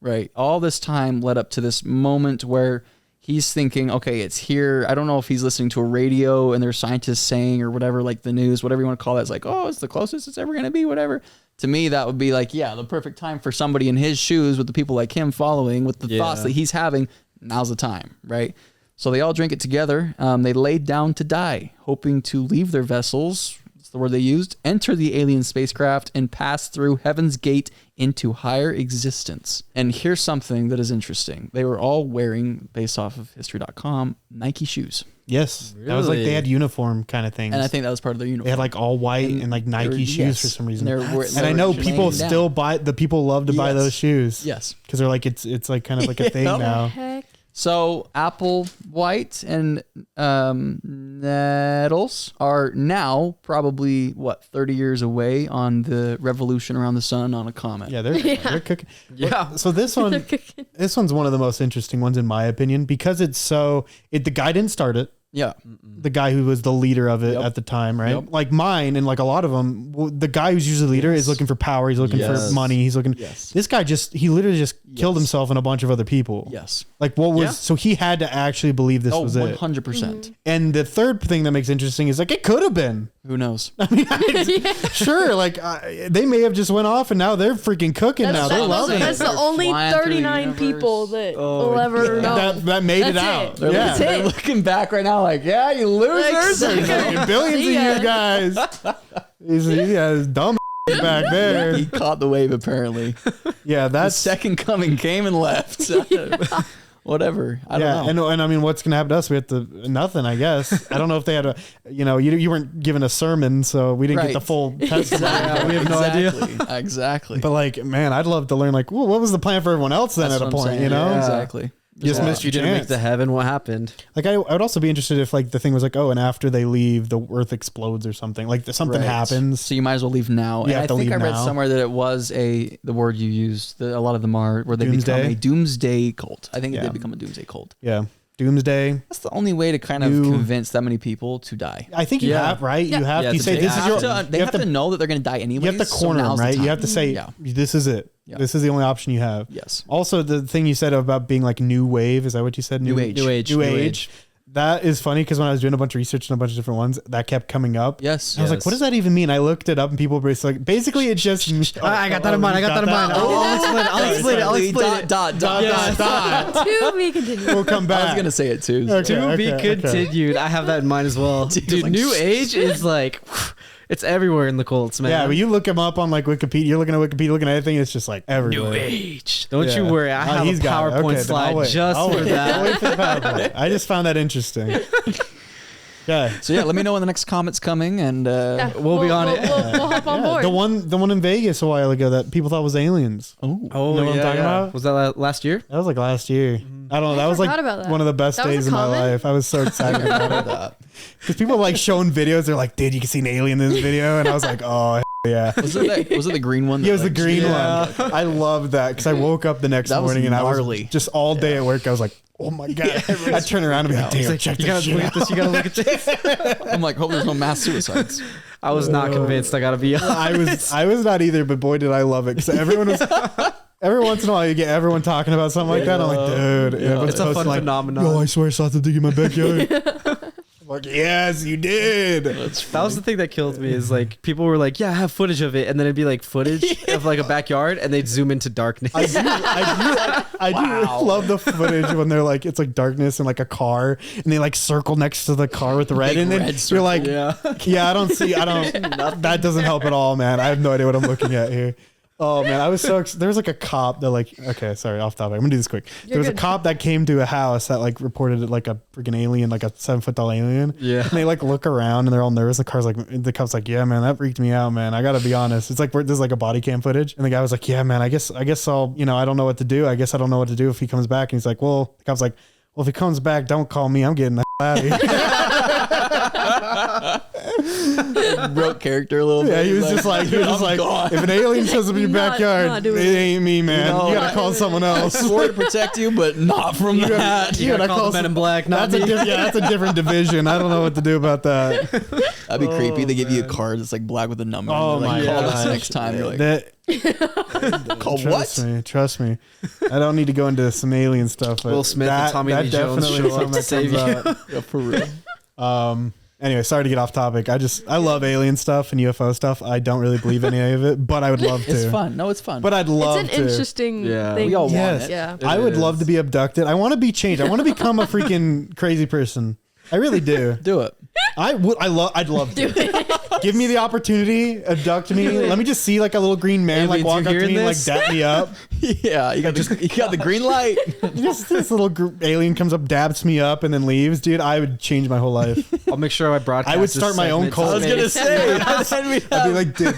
right? All this time led up to this moment where he's thinking, okay, it's here. I don't know if he's listening to a radio and there's scientists saying or whatever, like the news, whatever you want to call it. It's like, oh, it's the closest it's ever going to be, whatever. To me, that would be the perfect time for somebody in his shoes with the people like him following, with the thoughts that he's having. Now's the time, right? So they all drink it together. They laid down to die, hoping to leave their vessels, that's the word they used, enter the alien spacecraft, and pass through Heaven's Gate into higher existence. And here's something that is interesting. They were all wearing, based off of history.com, Nike shoes. Yes. Really? That was they had uniform kind of things. And I think that was part of their uniform. They had all white and Nike shoes for some reason. And I know people still buy, the people love to buy those shoes. Yes. Because they're like, it's like kind of like a thing now. Heck. So Applewhite and Nettles are now probably 30 years away on the revolution around the sun on a comet. Yeah, they're cooking. Yeah. So this one's one of the most interesting ones in my opinion, because the guy didn't start it. Yeah. The guy who was the leader of it at the time, right? Yep. Like mine and like a lot of them, the guy who's usually the leader is looking for power. He's looking for money. He's looking. Yes. This guy he literally just killed himself and a bunch of other people. Yes. Like so he had to actually believe this was it. 100%. And the third thing that makes interesting is it could have been. Who knows? I mean, sure. They may have just went off and now they're freaking cooking now. They're loving it. That's the only 39 people that will ever know. That made it out. They're looking back right now like, yeah, you losers. Billions of you guys. He's dumb back there. He caught the wave apparently. Yeah, that's the second coming came and left. Whatever. I don't know. And I mean, what's going to happen to us? We have to, nothing, I guess. I don't know if they had you weren't given a sermon, so we didn't get the full testimony. We have no idea. Exactly. But man, I'd love to learn what was the plan for everyone else then at a point, Yeah. Exactly. Just missed you didn't make it to heaven. What happened? I would also be interested if the thing was and after they leave, the earth explodes or something. Something happens. So you might as well leave now. You and I think I read somewhere that it was the word you used. A lot of them are where they become a doomsday cult. I think it did become a doomsday cult. Yeah. Doomsday. That's the only way to kind of convince that many people to die. I think you have, right? Yeah. You have to say this is your. They have to know that they're going to die anyway. You have to corner them, right? You have to say this is it. Yeah. This is the only option you have. Yes. Also, the thing you said about being new wave, is that what you said? New age. That is funny because when I was doing a bunch of research on a bunch of different ones, that kept coming up. Yes. I was like, what does that even mean? I looked it up and people were like, basically it's just. I got that in mind. I'll explain it. Dot. To be continued. We'll come back. I was gonna say it too. To be continued. I have that in mind as well. Dude, like, New Age is like, it's everywhere in the cults, man. Yeah, when you look him up on like Wikipedia, you're looking at Wikipedia, looking at everything, it's just like everywhere. New Age. Don't you worry. I have he's a got it. PowerPoint Okay, then slide I'll wait. just I'll for wait. that. I'll wait for the PowerPoint. I just found that interesting. Yeah. So yeah, let me know when the next comet's coming, and We'll be on it. We'll hop on board. The one in Vegas a while ago that people thought was aliens. Oh, You know what I'm talking about? Was that last year? That was like last year. I don't know. That was like forgot about that. one of the best That was days a of my comment? life. I was so excited about it. Because people like showing videos. They're like, dude, you can see an alien in this video. And I was like, oh, yeah. was it the green one? Yeah, it was the that, green one. I loved that because I woke up the next That was morning and I gnarly. was just all day at work. I was like, oh my God. I turn around and be like, damn, check You this gotta shit look out. at this. You gotta look at this. I'm like, hope there's no mass suicides. I was not convinced. I gotta be honest. I was not either, but boy, did I love it because everyone was. Every once in a while, you get everyone talking about something like that. I'm like, dude, It's a fun like, phenomenon. yo, I swear I saw something in my backyard. I'm like, yes, you did. That was the thing that killed me is like people were like, yeah, I have footage of it. And then it'd be like footage of like a backyard and they'd zoom into darkness. I do love the footage when they're like, it's like darkness and like a car and they like circle next to the car with the red. Big And then red you're circle, like, yeah, that doesn't help at all, man. I have no idea what I'm looking at here. Oh man, I was so there was like a cop that like, okay, sorry, off topic. I'm gonna do this quick. There was a cop that came to a house that like reported it like a freaking alien, like a 7-foot tall alien. Yeah. And they like look around and they're all nervous. The cop's like, yeah, man, that freaked me out, man. I gotta be honest. It's like there's like a body cam footage, and the guy was like, yeah, man, I guess I'll, I don't know what to do. I guess I don't know what to do if he comes back. And he's like, well, the cop's like, well, if he comes back, don't call me. I'm getting the out of here. Broke character a little bit. Yeah, he was just like, if an alien shows up in your backyard, not it doing it. ain't me, man. You gotta call someone I else. swore to protect you, but not from that. You gotta call the Men in Black. Not That's me. that's a different division. I don't know what to do about that. That'd be creepy. They give you a card that's like black with a number. Oh and they're like, my call us gosh. next time. You're like, call Trust me. I don't need to go into some alien stuff. But Will Smith and Tommy Lee Jones definitely show up something to save that comes yeah, for real. up. Anyway, sorry to get off topic. I love alien stuff and UFO stuff. I don't really believe any of it, but I would love to. It's fun. No, it's fun. But I'd love It's to. an interesting Yeah. thing. We all want Yes. it. Yeah. I would love to be abducted. I want to be changed. I want to become a freaking crazy person. I really do. Do it. I'd love to. Give me the opportunity, abduct me. Let me just see like a little green man like Aliens, walk you up to hearing me and like this? dap me up. Yeah, you got the green light. Just this little alien comes up, dabs me up, and then leaves. Dude, I would change my whole life. I'll make sure I broadcast. I would this start my own segment cult. to I was gonna space. say. I'd be like, dude,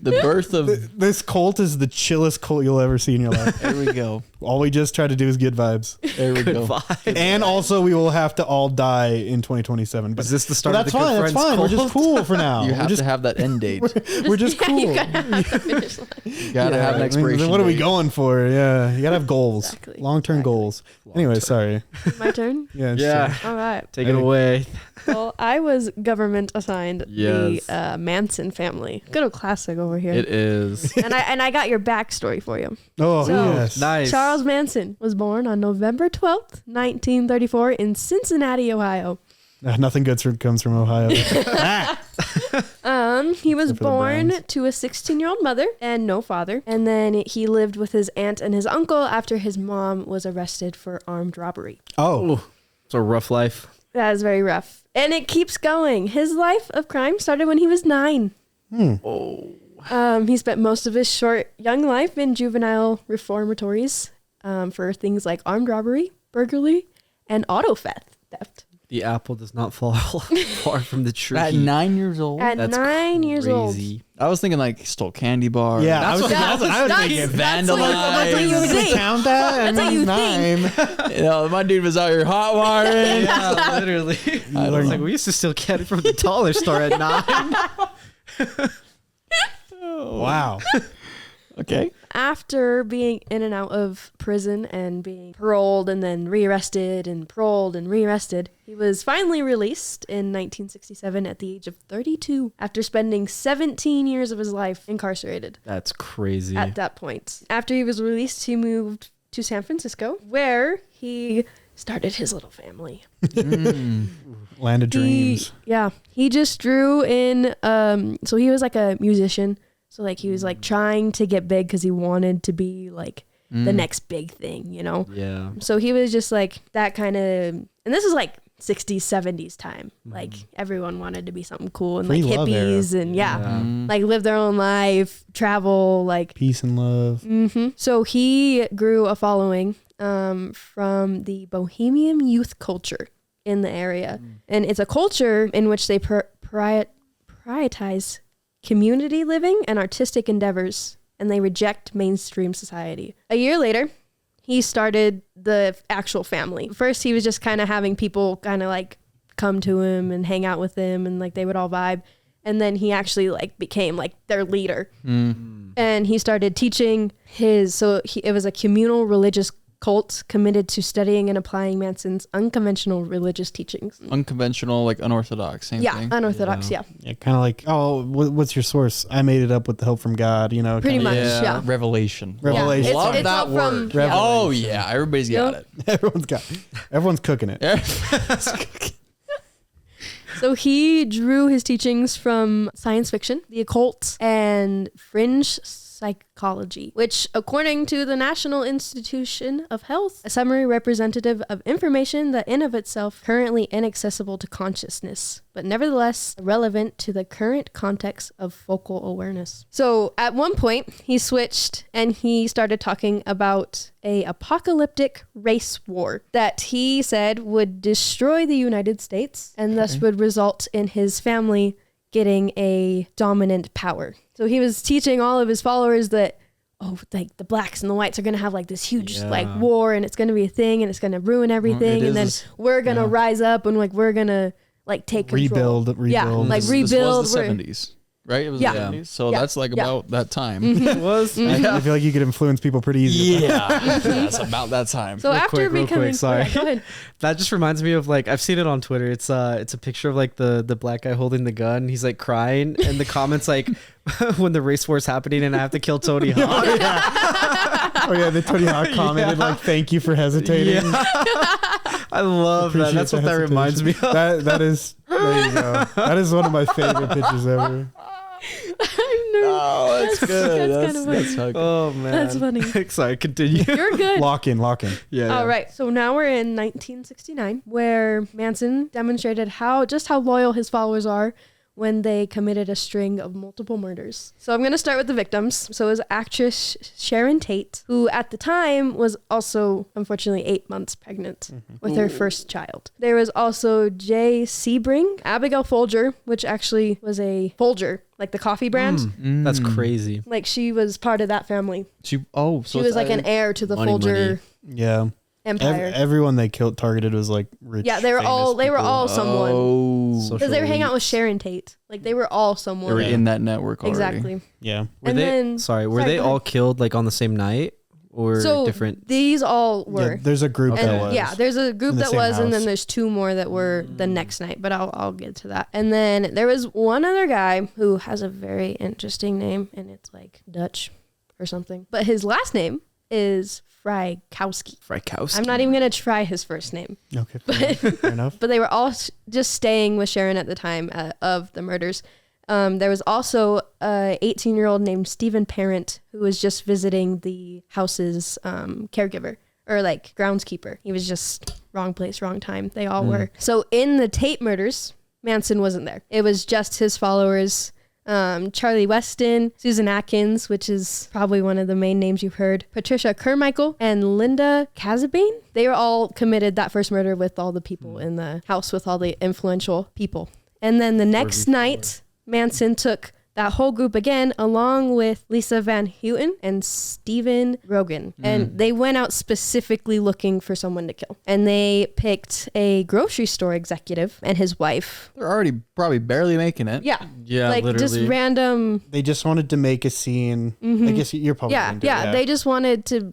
The birth of. this cult is the chillest cult you'll ever see in your life. There we go. All we just try to do is good vibes. There we go. And also, we will have to all die in 2027. But Is this the start that's of the fine. Good That's Friends fine. We're just cult? cool for now. You We're have just to have that end date. we're just cool. You gotta have the finish line. You gotta have an expiration. Then what are we date. going for? Yeah, you gotta have goals, Exactly. long-term goals. Anyway, sorry. My turn. Yeah, Yeah. All right. Take it away. Well, I was government assigned Yes. the Manson family. Good old classic over here. It is. and I got your backstory for you. Oh So- yes, Nice. Charles Manson was born on November 12th, 1934 in Cincinnati, Ohio. Nothing good comes from Ohio. He was Except for the born Browns. to a 16-year-old mother and no father. And then he lived with his aunt and his uncle after his mom was arrested for armed robbery. Oh, It's a rough life. That is very rough. And it keeps going. His life of crime started when he was 9. He spent most of his short young life in juvenile reformatories for things like armed robbery, burglary, and auto theft. The apple does not fall far from the tree. At 9 years old. At That's 9 years old. crazy. I was thinking like he stole candy bar. yeah. That's I was what- thinking, that's- I was that's- thinking that's what you Does it think. count that? That's what you nine. You know, my dude was out here hot wiring. Yeah, literally. I was like, we used to still get it from the dollar store at 9. Wow. Okay. After being in and out of prison and being paroled and then rearrested and paroled and rearrested, he was finally released in 1967 at the age of 32 after spending 17 years of his life incarcerated That's crazy. at that point. After he was released, he moved to San Francisco, where he started his little family. Land of dreams. He just drew in. So he was like a musician. So like he was like trying to get big because he wanted to be like the next big thing, you know? Yeah. So he was just like that kind of, and this is like 60s, 70s time. Like everyone wanted to be something cool and Free like love hippies era. and like live their own life, travel, like. Peace and love. So he grew a following from the Bohemian youth culture in the area. And it's a culture in which they prioritize community living and artistic endeavors, and they reject mainstream society. A year later, he started the actual family. First, he was just kind of having people kind of like come to him and hang out with him, and like they would all vibe. And then he actually like became like their leader. And he started teaching it was a communal religious cult committed to studying and applying Manson's unconventional religious teachings. Unconventional, like unorthodox, same thing. Unorthodox, yeah. Yeah, kind of like, what's your source? I made it up with the help from God, you know. Pretty kinda- much, yeah. Revelation. Revelation. Love It's that all from- word. yeah. Oh yeah, everybody's got Yep. it. Everyone's cooking it. So he drew his teachings from science fiction, the occult, and fringe psychology, which, according to the National Institution of Health, a summary representative of information that in of itself currently inaccessible to consciousness, but nevertheless relevant to the current context of focal awareness. So at one point, he switched and he started talking about a apocalyptic race war that he said would destroy the United States and thus would result in his family getting a dominant power. So he was teaching all of his followers that, like the blacks and the whites are going to have like this huge like war, and it's going to be a thing, and it's going to ruin everything. And then we're going to rise up and like, we're going to like take control. Rebuild. Yeah, like rebuild. This was the 70s. Right? It was Yeah. the 70s. So Yeah. that's like Yeah. about that time. It was. I feel like you could influence people pretty easily. Yeah. That's about that time. So after real becoming, quick, sorry. Yeah, go ahead. That just reminds me of like I've seen it on Twitter. It's a picture of like the black guy holding the gun. He's like crying, and the comments like when the race war is happening and I have to kill Tony Hawk. Oh yeah, the Tony Hawk commented like, "Thank you for hesitating." I love that. Appreciate That's the what that reminds me of. That is. There you go. That is one of my favorite pictures ever. Oh, that's good. That's kinda funny. That's how Oh man, That's funny. Sorry, continue. You're good. Lock in. Yeah. All right. So now we're in 1969, where Manson demonstrated how loyal his followers are when they committed a string of multiple murders. So I'm going to start with the victims. So it was actress Sharon Tate, who at the time was also, unfortunately, 8 months pregnant with her first child. There was also Jay Sebring, Abigail Folger, which actually was a Folger, like the coffee brand. That's crazy. Like she was part of that family. She She was like an heir to the Money, Folger Yeah. empire. Everyone they targeted was like rich. Yeah, they were all someone. Oh. Because they were hanging out with Sharon Tate. Like they were all someone. They were in that network already. Exactly. Yeah. Were And they, then- were sorry, they go all ahead. killed like on the same night or So different? these all were. Yeah, there's a group that And was. yeah, there's a group in the that same was, and then house. there's two more that were the next night, but I'll get to that. And then there was one other guy who has a very interesting name, and it's like Dutch or something. But his last name is Frykowski. Frykowski. I'm not even going to try his first name. Okay. Fair enough. But they were all just staying with Sharon at the time of the murders. There was also a 18-year-old named Stephen Parent who was just visiting the house's caregiver or like groundskeeper. He was just wrong place, wrong time. They all were. So in the Tate murders, Manson wasn't there. It was just his followers. Charlie Weston, Susan Atkins, which is probably one of the main names you've heard, Patricia Carmichael, and Linda Casabane. They were all committed that first murder with all the people in the house, with all the influential people. And then the next night, Manson took that whole group again, along with Lisa Van Houten and Stephen Rogan. And they went out specifically looking for someone to kill. And they picked a grocery store executive and his wife. They're already probably barely making it. Yeah. Yeah, like literally. just random. They just wanted to make a scene. I guess you're probably Yeah. into Yeah. it, They just wanted to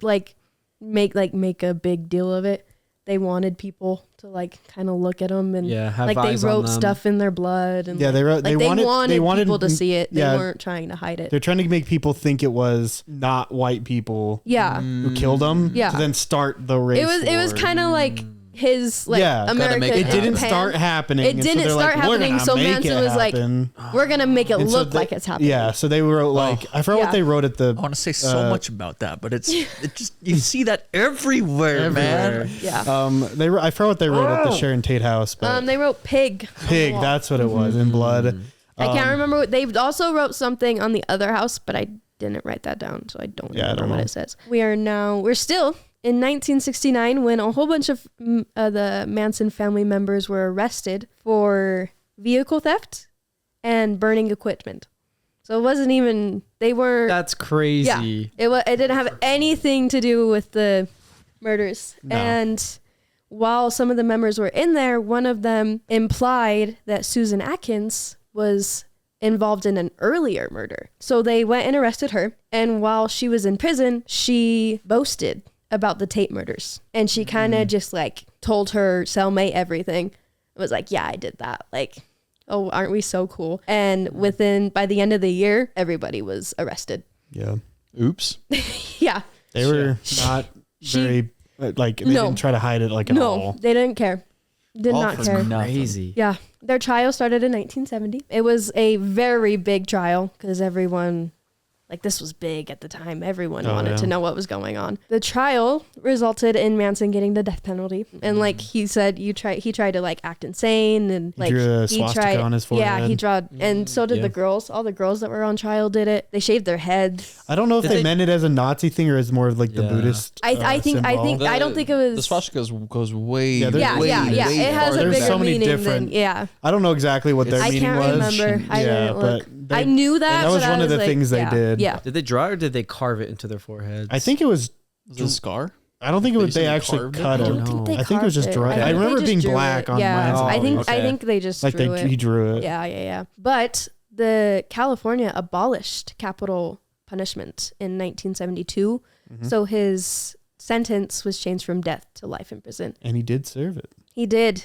make a big deal of it. They wanted people to kind of look at them and have they eyes on wrote them. stuff in their blood and Yeah, they wrote. they wanted people to see it. They yeah. weren't trying to hide it. They're trying to make people think it was not white people Yeah. who killed them. Yeah. To then start the race. It was war. kind of like his like Yeah, gotta America. make It and didn't Japan. start happening. It and so didn't they're start like, "We're happening. gonna So make Manson it was like, happen." "We're gonna make it And so look like it's happening." Yeah, so they wrote like I forgot Yeah. what they wrote at the. I want to say so much about that, but it just you see that everywhere, man. Yeah. I forgot what they wrote at the Sharon Tate house, but They wrote pig. pig. That's what it was in blood. I can't remember. They also wrote something on the other house, but I didn't write that down, so I don't remember what it says. We're still in 1969 when a whole bunch of the Manson family members were arrested for vehicle theft and burning equipment. So it wasn't even, they were. That's crazy. Yeah, it didn't have anything to do with the murders. No. And while some of the members were in there, one of them implied that Susan Atkins was involved in an earlier murder. So they went and arrested her. And while she was in prison, she boasted about the Tate murders. And she kind of just like told her cellmate everything. It was like, yeah, I did that. Like, oh, aren't we so cool? And by the end of the year, everybody was arrested. Yeah, Oops. Yeah. they were not very like they didn't try to hide it like at all. They didn't care. Did All not for care. nothing. Crazy. Yeah. Their trial started in 1970. It was a very big trial because everyone, like this was big at the time. Everyone wanted to know what was going on. The trial resulted in Manson getting the death penalty. And like he said, he tried to like act insane and like drew a swastika on his forehead. Yeah, he drew, and so did the girls. All the girls that were on trial did it. They shaved their heads. I don't know if they meant it as a Nazi thing or as more of like the Buddhist. I think symbol. I don't think it was The swastika goes way. Yeah, Yeah, way, yeah. way It has farther. a There's bigger so many meaning different. than I don't know exactly what their I meaning can't was. remember. I didn't look. I knew that. That was but one I of the like, things they did. Yeah. Did they draw it or did they carve it into their foreheads? I think it was. Was it a scar? I don't think it was. They They said actually carved it? cut I it. don't think they I think it was just carved dry. I think remember they it being just drew black it. on yeah. mine. I Okay. think they just Like drew it. he drew it. Yeah. But the California abolished capital punishment in 1972, so his sentence was changed from death to life in prison. And he did serve it. He did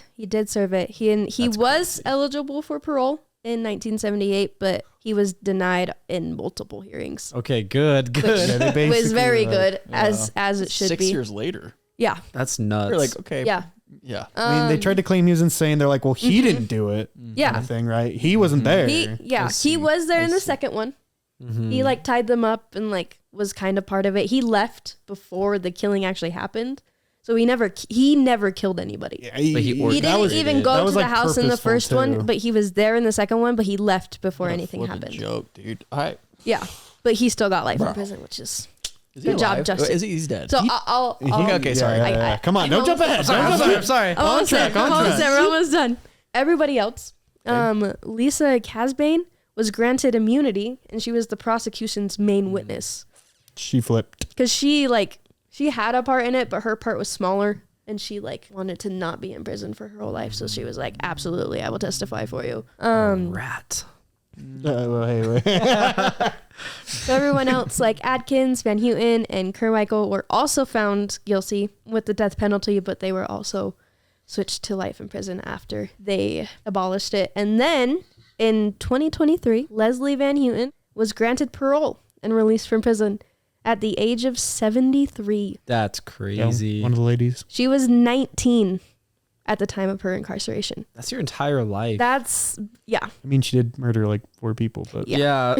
serve it. He was eligible for parole in 1978, but he was denied in multiple hearings. Okay, good. Yeah, they It was basically very were good as it should 6 be. years later. Yeah. That's nuts. You're like, okay. Yeah. Yeah. I mean, they tried to claim he was insane. They're like, well, he didn't do it. Yeah. Kind of thing, right? He wasn't there. He was there in the second one. He like tied them up and like was kind of part of it. He left before the killing actually happened. So he never killed anybody. Yeah, But he He That didn't even go to the house in the purposeful, first too. one, but he was there in the second one, but he left before anything What a happened. joke, dude. All right. Yeah. But he still got life in prison, which is Is he good job, alive? Justin. Is he? He's dead. So I'll Okay, sorry. Yeah. Come on, don't jump ahead. I'm sorry. On track. We're almost done. Everybody else, Lisa Casbane was granted immunity, and she was the prosecution's main witness She flipped. because she had a part in it, but her part was smaller, and she like wanted to not be in prison for her whole life. So she was like, "Absolutely, I will testify for you." Rat. Wait. So everyone else, like Adkins, Van Houten, and Carmichael, were also found guilty with the death penalty, but they were also switched to life in prison after they abolished it. And then in 2023, Leslie Van Houten was granted parole and released from prison at the age of 73. That's crazy. One of the ladies. She was 19 at the time of her incarceration. That's your entire life. That's, yeah. I mean, she did murder like 4 people, but Yeah.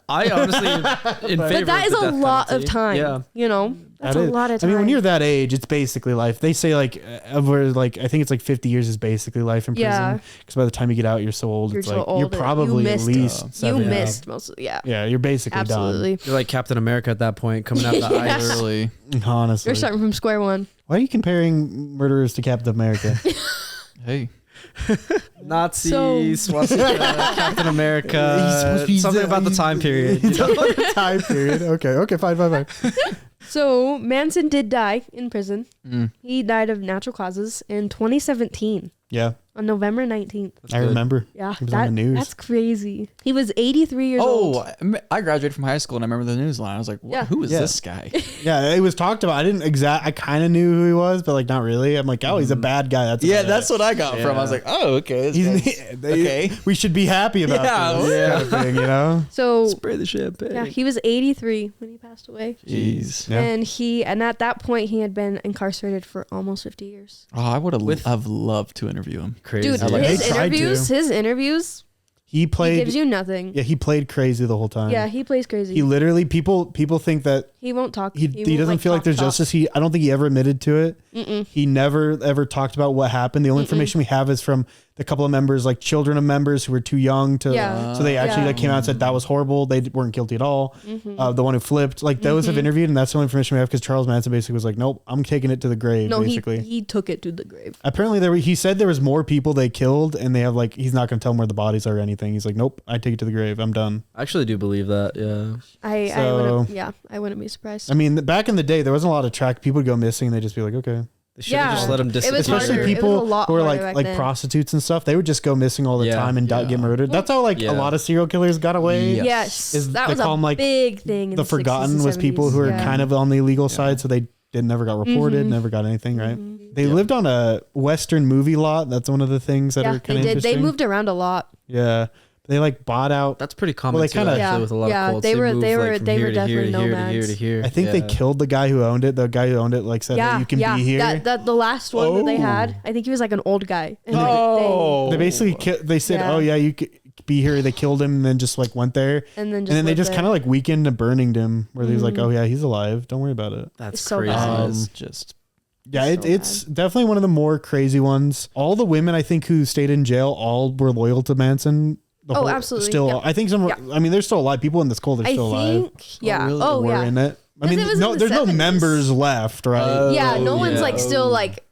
I honestly in favor But that of is the a death lot penalty. of time. Yeah. You know, that's that a is- lot of time. I mean, when you're that age, it's basically life. They say like over like I think it's like 50 years is basically life in Yeah. prison. Because by the time you get out, you're so old. You're It's so like old you're that probably you at missed- least you 70. missed most of, yeah. Yeah, you're basically Absolutely. You're like Captain America at that point, coming out the Yeah. ice. Literally. done. Honestly, You're starting from square one. why are you comparing murderers to Captain America? Hey. Nazi, So- swastika, Captain He's America. supposed to be Something about the time period. you know? Time period. Okay, fine. So Manson did die in prison. Mm. He died of natural causes in 2017. Yeah, on November 19th. I remember. Yeah, He was on the news. That's crazy. He was 83 years old. Oh, I graduated from high school and I remember the news line. I was like, Yeah. who is Yeah. this guy? Yeah, it was talked about. I kind of knew who he was, but like not really. I'm like, oh, he's a bad guy. That's Yeah, about that's it. what I got from. I was like, oh, okay. Okay. We should be happy about Yeah, this yeah. kind of thing, you know? So Spray the champagne. yeah, he was 83 when he passed away. Jeez. Yeah. And at that point he had been incarcerated for almost 50 years. Oh, I would have loved to interview him. Crazy. Dude, like his they tried to. interviews, He he played. gives you nothing. Yeah, he played crazy the whole time. Yeah, he plays crazy. He literally people think that He won't talk. he won't, doesn't feel like talk there's justice. I don't think he ever admitted to it. Mm-mm. He never ever talked about what happened. The only information we have is from the couple of members, like children of members who were too young to. Yeah. So they actually Yeah. like came out and said that was horrible. They weren't guilty at all. Mm-hmm. The one who flipped, like those have interviewed, and that's the only information we have because Charles Manson basically was like, nope, I'm taking it to the grave. No, basically. he took it to the grave. Apparently he said there was more people they killed, and they have like he's not going to tell them where the bodies are or anything. He's like, nope, I take it to the grave. I'm done. I actually do believe that. Yeah. I wouldn't be surprised. I mean, back in the day, there wasn't a lot of track. People would go missing, and they'd just be like, okay. They should have just let him It was disappear. Especially harder. It was people a lot who are harder back like then. prostitutes and stuff. They would just go missing all the Yeah. time and get murdered. That's how like Yeah. a lot of serial killers got away. Yeah. Yes, Is that they was call a 'em, like, big thing. In The 60s forgotten and was people who are 70s. kind of on the illegal side, so they never got reported, never got anything, right? They lived on a Western movie lot. That's one of the things that Yeah, are they kind of did. interesting. They moved around a lot. Yeah. They like bought out. That's pretty common Well, they too, kinda- actually, with a lot Yeah, of cults. they were- move, they were- like, from they here were to here definitely to here to here nomads. to here. I think they Yeah. killed the guy who owned it. The guy who owned it like said, Yeah, you can yeah. be here. That the last one that they Oh. had, I think he was like an old guy. And They basically they said, Yeah. oh yeah, you could be here. They killed him and then just like went there. and then They just kind of like weakened and burning him where he was like, Mhm. oh yeah, he's alive. Don't worry about it. That's It's so crazy. bad. It's just Yeah, So it's definitely one of the more crazy ones. All the women I think who stayed in jail all were loyal to Manson. Oh, absolutely. Still, Yeah. I think some. Yeah. I mean, there's still alive. People in this cult are I still alive. think, yeah. really? Oh, Were yeah. in it. I 'Cause mean, it was in the there's no 70s. members left, right? Yeah, no Oh, one's yeah. like still like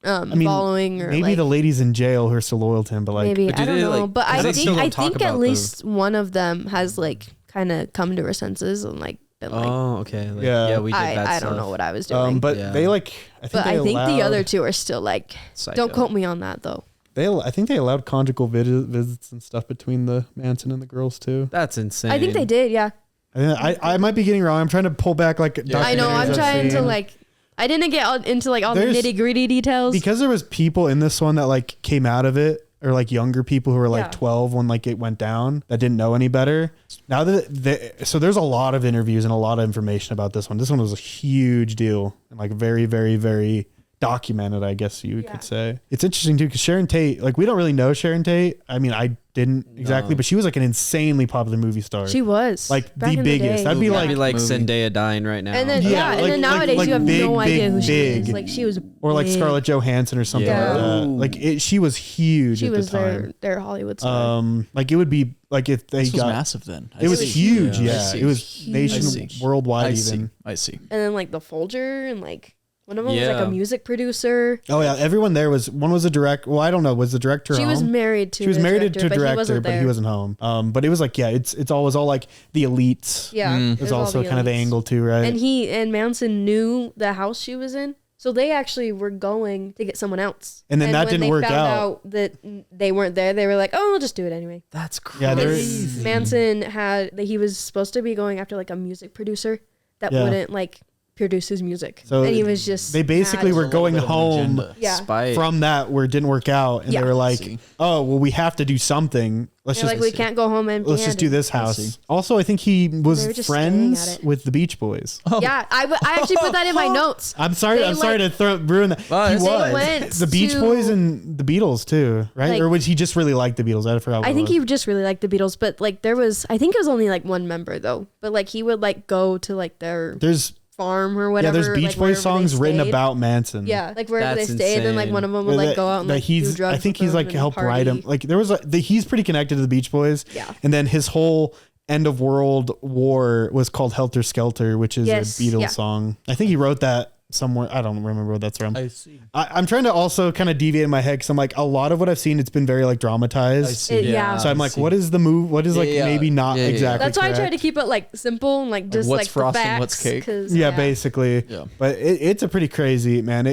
mean, following or Maybe like, the ladies in jail who are still loyal to him, but like, maybe But do I don't they, know. like- But I because they still think don't talk at about least one of them has like kind of come to her senses and like been like, Oh, okay. Like, Yeah. yeah, we did that I stuff. don't know what I was doing. but Yeah. they like. I think but they I think the allowed- other two are still like, Psycho. don't quote me on that though. I think they allowed conjugal visits and stuff between the Manson and the girls too. That's insane. I think they did. Yeah, I might be getting wrong. I'm trying to pull back like. I know. documentaries I'm I've trying to seen. like. I didn't get into like all the There's- nitty gritty details. because there was people in this one that like came out of it or like younger people who were like Yeah. 12 when like it went down that didn't know any better. Now that so there's a lot of interviews and a lot of information about this one. This one was a huge deal and like very, very, very documented, I guess you Yeah. could say. It's interesting too because Sharon Tate, like we don't really know Sharon Tate. I mean, I didn't exactly, but she was like an insanely popular movie star. she was like back the in biggest. day. That'd be That'd be like Movie. Zendaya dying right now. And then Yeah, and like- then nowadays like you have big, no idea who big, she is. big. Like she was or like big. Scarlett Johansson or something Yeah. like that. Ooh. Like she was huge She at was the time. their Hollywood star. Like it would be like if they this was got massive then. I it was see. huge, Yeah. yeah. I see. It was Huge. nation I see. worldwide I see. even. I see. And then like the Folger and like one of them was Yeah. like a music producer. Oh yeah, everyone there was one was a direct. Well, I don't know, was the director She home? was married to. She was the married director, to a but director, he wasn't but there. he wasn't home. But it was like it's always all like the elites. Yeah, Mm. it It was all also the kind of the elites. angle too, right? And Manson knew the house she was in, so they actually were going to get someone else. And then that when didn't they work found out. that they weren't there, they were like, "Oh, we'll just do it anyway." That's crazy. Yeah, there- Because Manson he was supposed to be going after like a music producer that Yeah. wouldn't like produce his music, So and he was just they basically mad. were going bit of an home agenda. Yeah. Spite. from that where it didn't work out, and Yeah. they were like, See. "Oh, well, we have to do something. Let's They're just like, we can't go home empty. let's just do this I house." see. Also, I think he They were was just friends staying at it. with the Beach Boys. Yeah, I actually put that in my notes. I'm sorry. They I'm sorry like- to ruin that. Well, he they was went the Beach to- Boys and the Beatles too, right? Like- or was he just really like the Beatles? I forgot. What I think it he was. just really liked the Beatles, but like I think it was only like one member though. But like he would like go to like their There's farm or whatever. there's Beach like, Boys wherever they songs written stayed. about Manson. Yeah, like wherever That's they stayed, and like insane. one of them would like go out and That like do drugs. I think with he's like them and helped write him. party. Like there was he's pretty connected to the Beach Boys. Yeah. And then his whole End of World War was called Helter Skelter, which is Yes, a Beatles yeah. song. I think he wrote that somewhere. I don't remember where that's from. I see. I'm trying to also kind of deviate in my head because I'm like a lot of what I've seen, it's been very like dramatized. I see. Yeah. So I'm like, what is the move? What is like Yeah, maybe not yeah, yeah. exactly? That's why I try correct. to keep it like simple and like just what's like frosting, the facts, what's cake? 'cause, Yeah, basically. Yeah. But it's a pretty crazy man.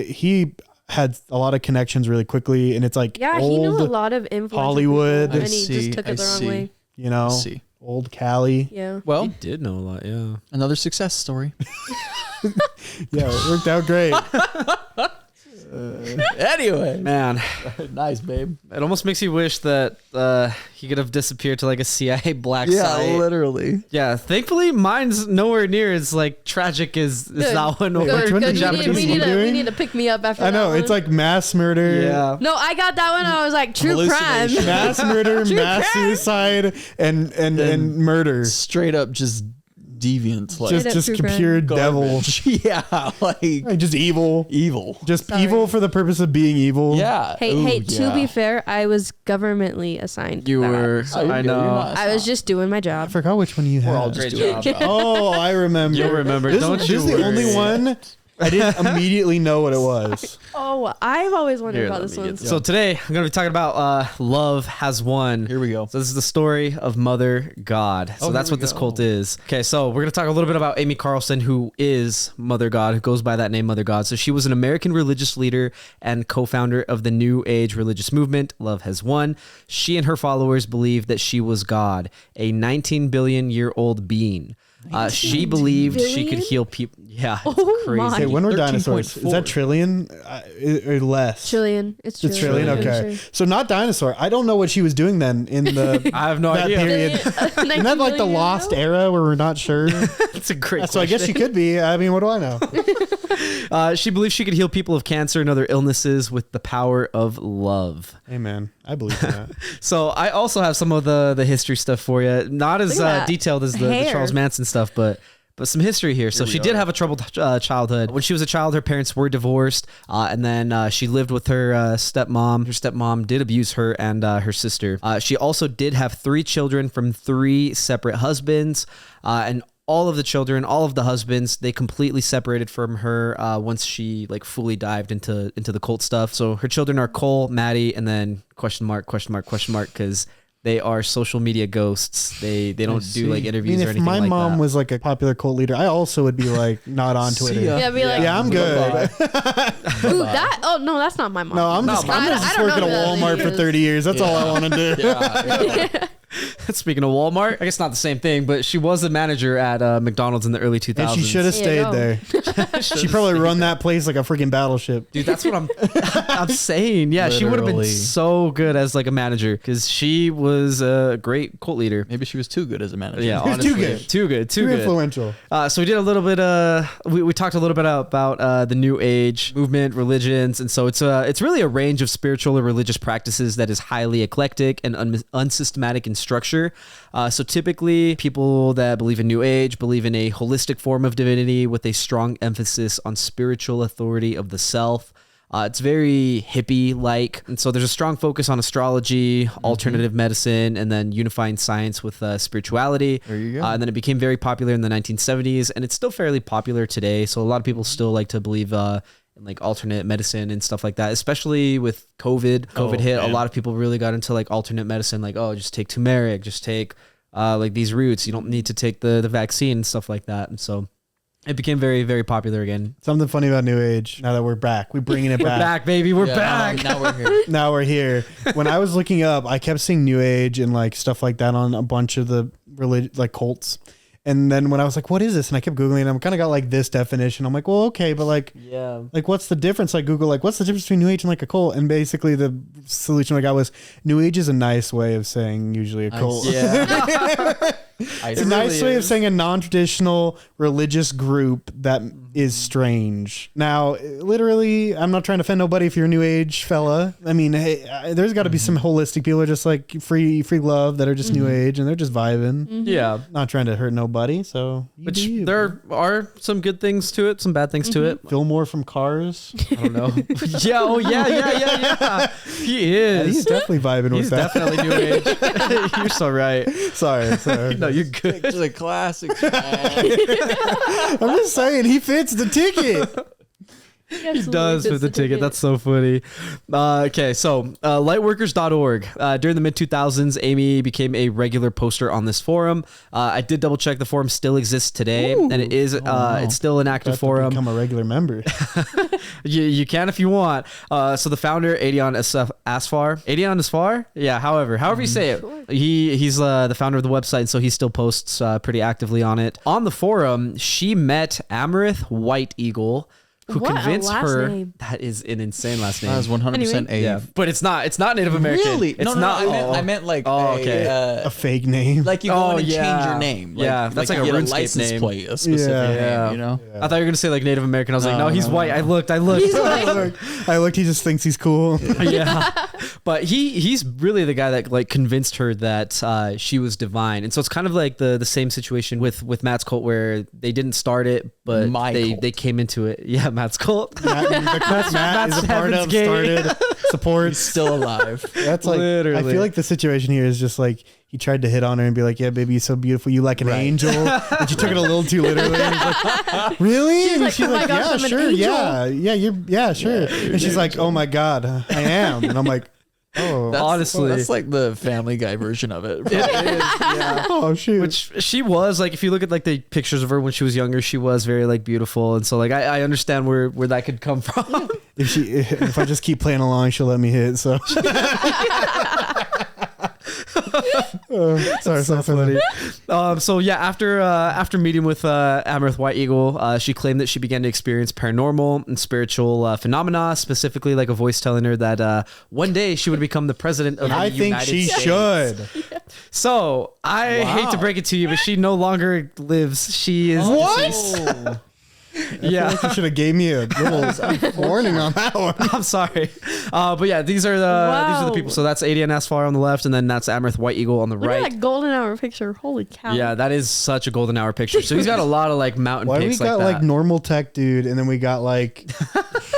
had a lot of connections really quickly, and it's like Yeah, old, he knew a lot of influential Hollywood. people, I and he see, just took I it the wrong see. way. you know, See. old Cali. Yeah. He Well, did know a lot, yeah. another success story. Yeah, it worked out great. Anyway, Man, nice, babe. it almost makes you wish that he could have disappeared to like a CIA black Yeah, site. literally. Yeah, thankfully mine's nowhere near as like tragic as that one. Good, over which one Good. did you We Japanese need one to doing? we need to pick me up after I know that it's one. like mass murder. Yeah. No, I got that one. I was like, true crime. Hallucination. Mass murder, mass suicide, and murder. Straight up just deviant. Like, Straight up Just true crime. pure devil. garbage. Yeah, like Just evil. evil. Just Sorry. evil for the purpose of being evil. Yeah. Hey, Ooh, hey. To yeah. be fair, I was governmentally assigned. You that. were, Oh, you're I good, you're know. not. I was just doing my I job. forgot which one you had. We're all just doing our job. Oh, I remember. You'll remember. This, Don't this you is the worry. only one I didn't immediately know what it was. Oh, I've always wondered Here, about let this me one. get- So today I'm going to be talking about Love Has Won. Here we go. So this is the story of Mother God. So Oh, that's here what we this go. cult is. Okay, so we're going to talk a little bit about Amy Carlson, who is Mother God, who goes by that name, Mother God. So she was an American religious leader and co-founder of the New Age religious movement, Love Has Won. She and her followers believed that she was God, a 19 billion year old being. She believed she could billion? heal people. Yeah, it's Oh crazy. my. Hey, when were 13.4. dinosaurs? Is that trillion or less? Trillion. It's It's trillion. trillion. I'm Okay, sure. so not dinosaur. I don't know what she was doing then in the I have no that idea. period. Isn't that like the lost era where we're not sure? That's a great So I guess she could be. I mean, what do I know? She believed she could heal people of cancer and other illnesses with the power of love. Hey man, I believe in that. So I also have some of the history stuff for you. Not as Look at that detailed as the hair. Charles Manson stuff, but some history here. So she did have a troubled childhood. When she was a child, her parents were divorced, and then she lived with her stepmom. Her stepmom did abuse her and her sister. She also did have 3 children from 3 separate husbands, and all of the children, all of the husbands, they completely separated from her once she like fully dived into the cult stuff. So her children are Cole, Maddie, and then question mark, because they are social media ghosts. They don't do like I interviews mean, or if anything my like mom that. was like a popular cult leader, I also would be like not on See Twitter. ya. Yeah, be like, Yeah, I'm good. ooh, that. Oh no, that's not my mom. No, I'm No, just I I'm don't- just I don't working at know who that Walmart for is. 30 years. That's all I want to do. Yeah. Speaking of Walmart, I guess not the same thing, but she was a manager at McDonald's in the early 2000s. And she should have There you stayed go. there. She probably run that place like a freaking battleship. Dude, that's what I'm saying. Yeah, she would have been Literally. so good as like a manager because she was a great cult leader. Maybe she was too good as a manager. Yeah, Too honestly, good. too Too good. influential. So we did a little bit. We talked a little bit about the New Age movement, religions, and so it's really a range of spiritual or religious practices that is highly eclectic and unsystematic in structure. So typically, people that believe in New Age believe in a holistic form of divinity with a strong emphasis on spiritual authority of the self. It's very hippie-like, and so there's a strong focus on astrology, alternative medicine, and then unifying science with spirituality. There you go. And then it became very popular in the 1970s, and it's still fairly popular today. So a lot of people still like to believe in like alternate medicine and stuff like that, especially with COVID. COVID hit, man. a lot of people really got into like alternate medicine, like, oh, just take turmeric, just take like these roots. You don't need to take the vaccine and stuff like that. And so it became very, very popular again. Something funny about New Age. Now that we're back, we're bringing it back. Back, baby, we're Yeah, back. Now we're here. Now we're here. When I was looking up, I kept seeing New Age and like stuff like that on a bunch of the like cults. And then when I was like, what is this? And I kept Googling and I kind of got like this definition. I'm like, well, okay, but like what's the difference? Like Google, like what's the difference between New Age and like a cult? And basically the solution I got was New Age is a nice way of saying usually a cult. Yeah. It's a nice way of saying a non-traditional religious group that is strange. Now, literally, I'm not trying to offend nobody if you're a New Age fella. I mean, hey, there's got to be some holistic people who are just like free love that are just New Age and they're just vibing. Yeah. Not trying to hurt nobody. So you Which do you. there are some good things to it, some bad things to it. Fillmore from Cars. I don't know. Yeah, oh yeah. He Yeah, is. he's definitely vibing He's with that. definitely New Age. You're so right. Sorry. No, you're good. It's a classic. Man. I'm just saying he fits the ticket. He does with the ticket. That's so funny. Okay, so lightworkers.org. During the mid 2000s, Amy became a regular poster on this forum. I did double check. The forum still exists today, and it is it's still an active forum. Become a regular member. You can if you want. So the founder, Adion Asfar. Adion Asfar? Yeah, however you say it. He's the founder of the website, and so he still posts pretty actively on it. On the forum, she met Amarith White Eagle, who What a convinced last her name. that is an insane last name. That was 100% Anyway. Ave. But it's not Native American. Really? It's No, not. I meant like A fake name. like you go Oh, in and change yeah. your name. Yeah, that's like you a get RuneScape license name. plate, a specific Yeah. name, you know? I thought you were gonna say like Native American. I was like, no, he's white. I looked. I looked. He just thinks he's cool. Yeah, but he's really the guy that like convinced her that she was divine, and so it's kind of like the same situation with Matt's cult, where they didn't start it, but they came into it. Yeah, Matt's cult. Matt is a part of, Heavensgate. started, supports. Still alive. That's like, Literally. I feel like the situation here is just like, he tried to hit on her and be like, yeah, baby, you're so beautiful. You like an angel. And she took it a little too literally. And he's like, really? And like, she's oh my like, gosh, yeah, I'm an sure. angel. Yeah, sure. And she's like, oh my God, I am. And I'm like, oh. Honestly. That's like the Family Guy version of it. Oh, shoot. Which she was like, if you look at like the pictures of her when she was younger, she was very like beautiful, and so like I understand where that could come from. If I just keep playing along, she'll let me hit. So. Sorry, so funny. So yeah, after meeting with Amarith White Eagle, she claimed that she began to experience paranormal and spiritual phenomena, specifically like a voice telling her that one day she would become the president of the I think United she States. should. So I hate to break it to you, but she no longer lives. She is deceased. Yeah, You should have gave me a little warning on that one. I'm sorry, but yeah, these are the people. So that's Adian Asfar on the left, and then that's Amarith White Eagle on the Look right. at that golden hour picture. Holy cow. Yeah, that is such a golden hour picture. So he's got a lot of like mountain Why we pics got like that. like normal tech dude, and then we got like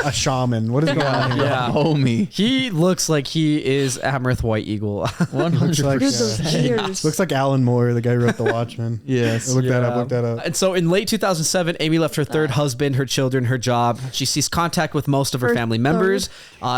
a shaman? What is going on here? Yeah. Homie. He looks like he is Amarith White Eagle. 100%. like, Look at those ears. Looks like Alan Moore, the guy who wrote The Watchmen. Yes. Look that up. And so in late 2007, Amy left her third husband, her children, her job. She ceased contact with most of her Her family members.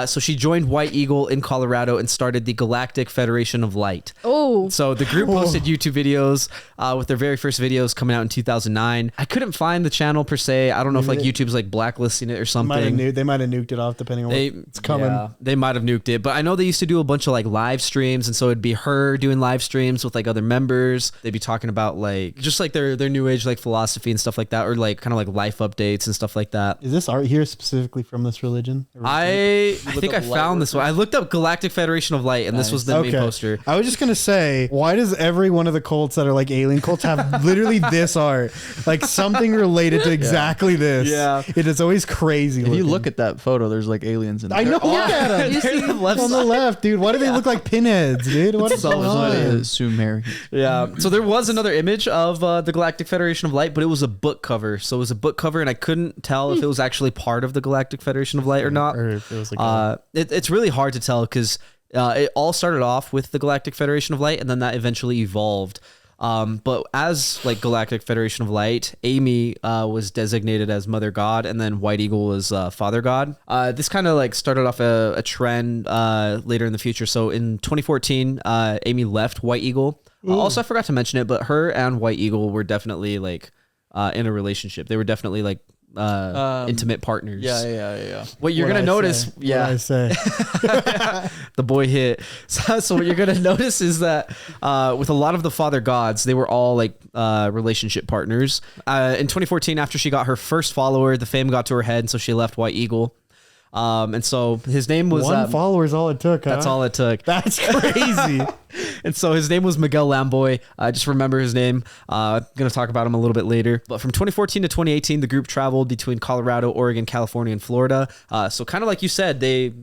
So she joined White Eagle in Colorado and started the Galactic Federation of Light. Oh. So the group posted YouTube videos with their very first videos coming out in 2009. I couldn't find the channel per se. I don't know if like YouTube's like blacklisting it or something. They might have nuked it off depending on what's coming. Yeah, they might have nuked it, but I know they used to do a bunch of like live streams, and so it'd be her doing live streams with like other members. They'd be talking about like just like their new age like philosophy and stuff like that, or like kind of like life updates and stuff like that. Is this art here specifically from this religion? I think I up found this one. I looked up Galactic Federation of Light, and this was the main poster. I was just gonna say, why does every one of the cults that are like alien cults have literally this art, like something related to exactly this? Yeah. It is always crazy. If you look at that photo, there's like aliens in there. I know. Look at them. They're the left On the side. left, dude. Why do they look like pinheads, dude? What is going on? Sumerian. Yeah. So there was another image of the Galactic Federation of Light, but it was a book cover. So it was a book cover, and I couldn't tell if it was actually part of the Galactic Federation of Light or not. Or if it was like It's really hard to tell because it all started off with the Galactic Federation of Light, and then that eventually evolved. But as like Galactic Federation of Light, Amy was designated as Mother God, and then White Eagle was Father God. This kind of like started off a trend later in the future. So in 2014, Amy left White Eagle. Also, I forgot to mention it, but her and White Eagle were definitely like in a relationship. They were definitely like intimate partners. Yeah. What you're gonna notice, I say. the boy hit. So what you're gonna notice is that with a lot of the father gods, they were all like relationship partners. In 2014, after she got her first follower, the fame got to her head, and so she left White Eagle. And so his name was One follower is all it took. That's all it took. That's crazy. And so his name was Miguel Lamboy. Just remember his name. I'm going to talk about him a little bit later. But from 2014 to 2018, the group traveled between Colorado, Oregon, California, and Florida. So kind of like you said, the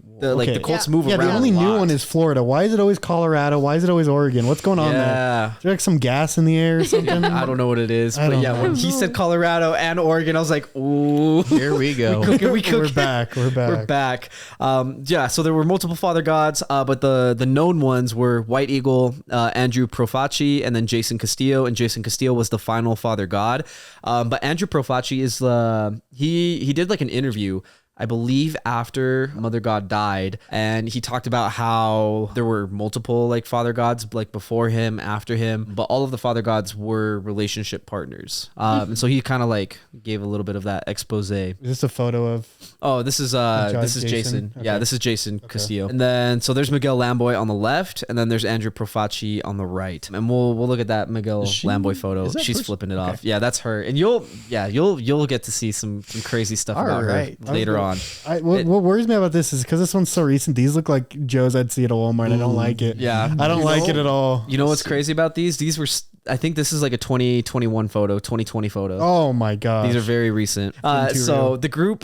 cults move around. Yeah, the only a new lot. one is Florida. Why is it always Colorado? Why is it always Oregon? What's going on there? Yeah. Is there like some gas in the air or something? I don't know what it is, but don't yeah, know. when he said Colorado and Oregon, I was like, ooh, Here we go. We're back. We're back. Yeah, so there were multiple father gods, but the known ones were White Eagle, Andrew Profaci, and then Jason Castillo. And Jason Castillo was the final father god. But Andrew Profaci is he did like an interview. I believe after Mother God died, and he talked about how there were multiple like father gods like before him, after him, but all of the father gods were relationship partners. And so he kind of like gave a little bit of that expose. Is this a photo of? Oh, this is Jason. Okay. Yeah, this is Jason Castillo. And then so there's Miguel Lamboy on the left, and then there's Andrew Profaci on the right. And we'll look at that Miguel Lamboy photo. She's flipping it off. Yeah, that's her. And you'll get to see some crazy stuff about her later on. What worries me about this is because this one's so recent. These look like Joe's I'd see at a Walmart. I don't like it. Yeah, I don't like it at all. You know what's crazy about these? These were. I think this is like a 2021 photo, 2020 photo. Oh my god, these are very recent. So the group,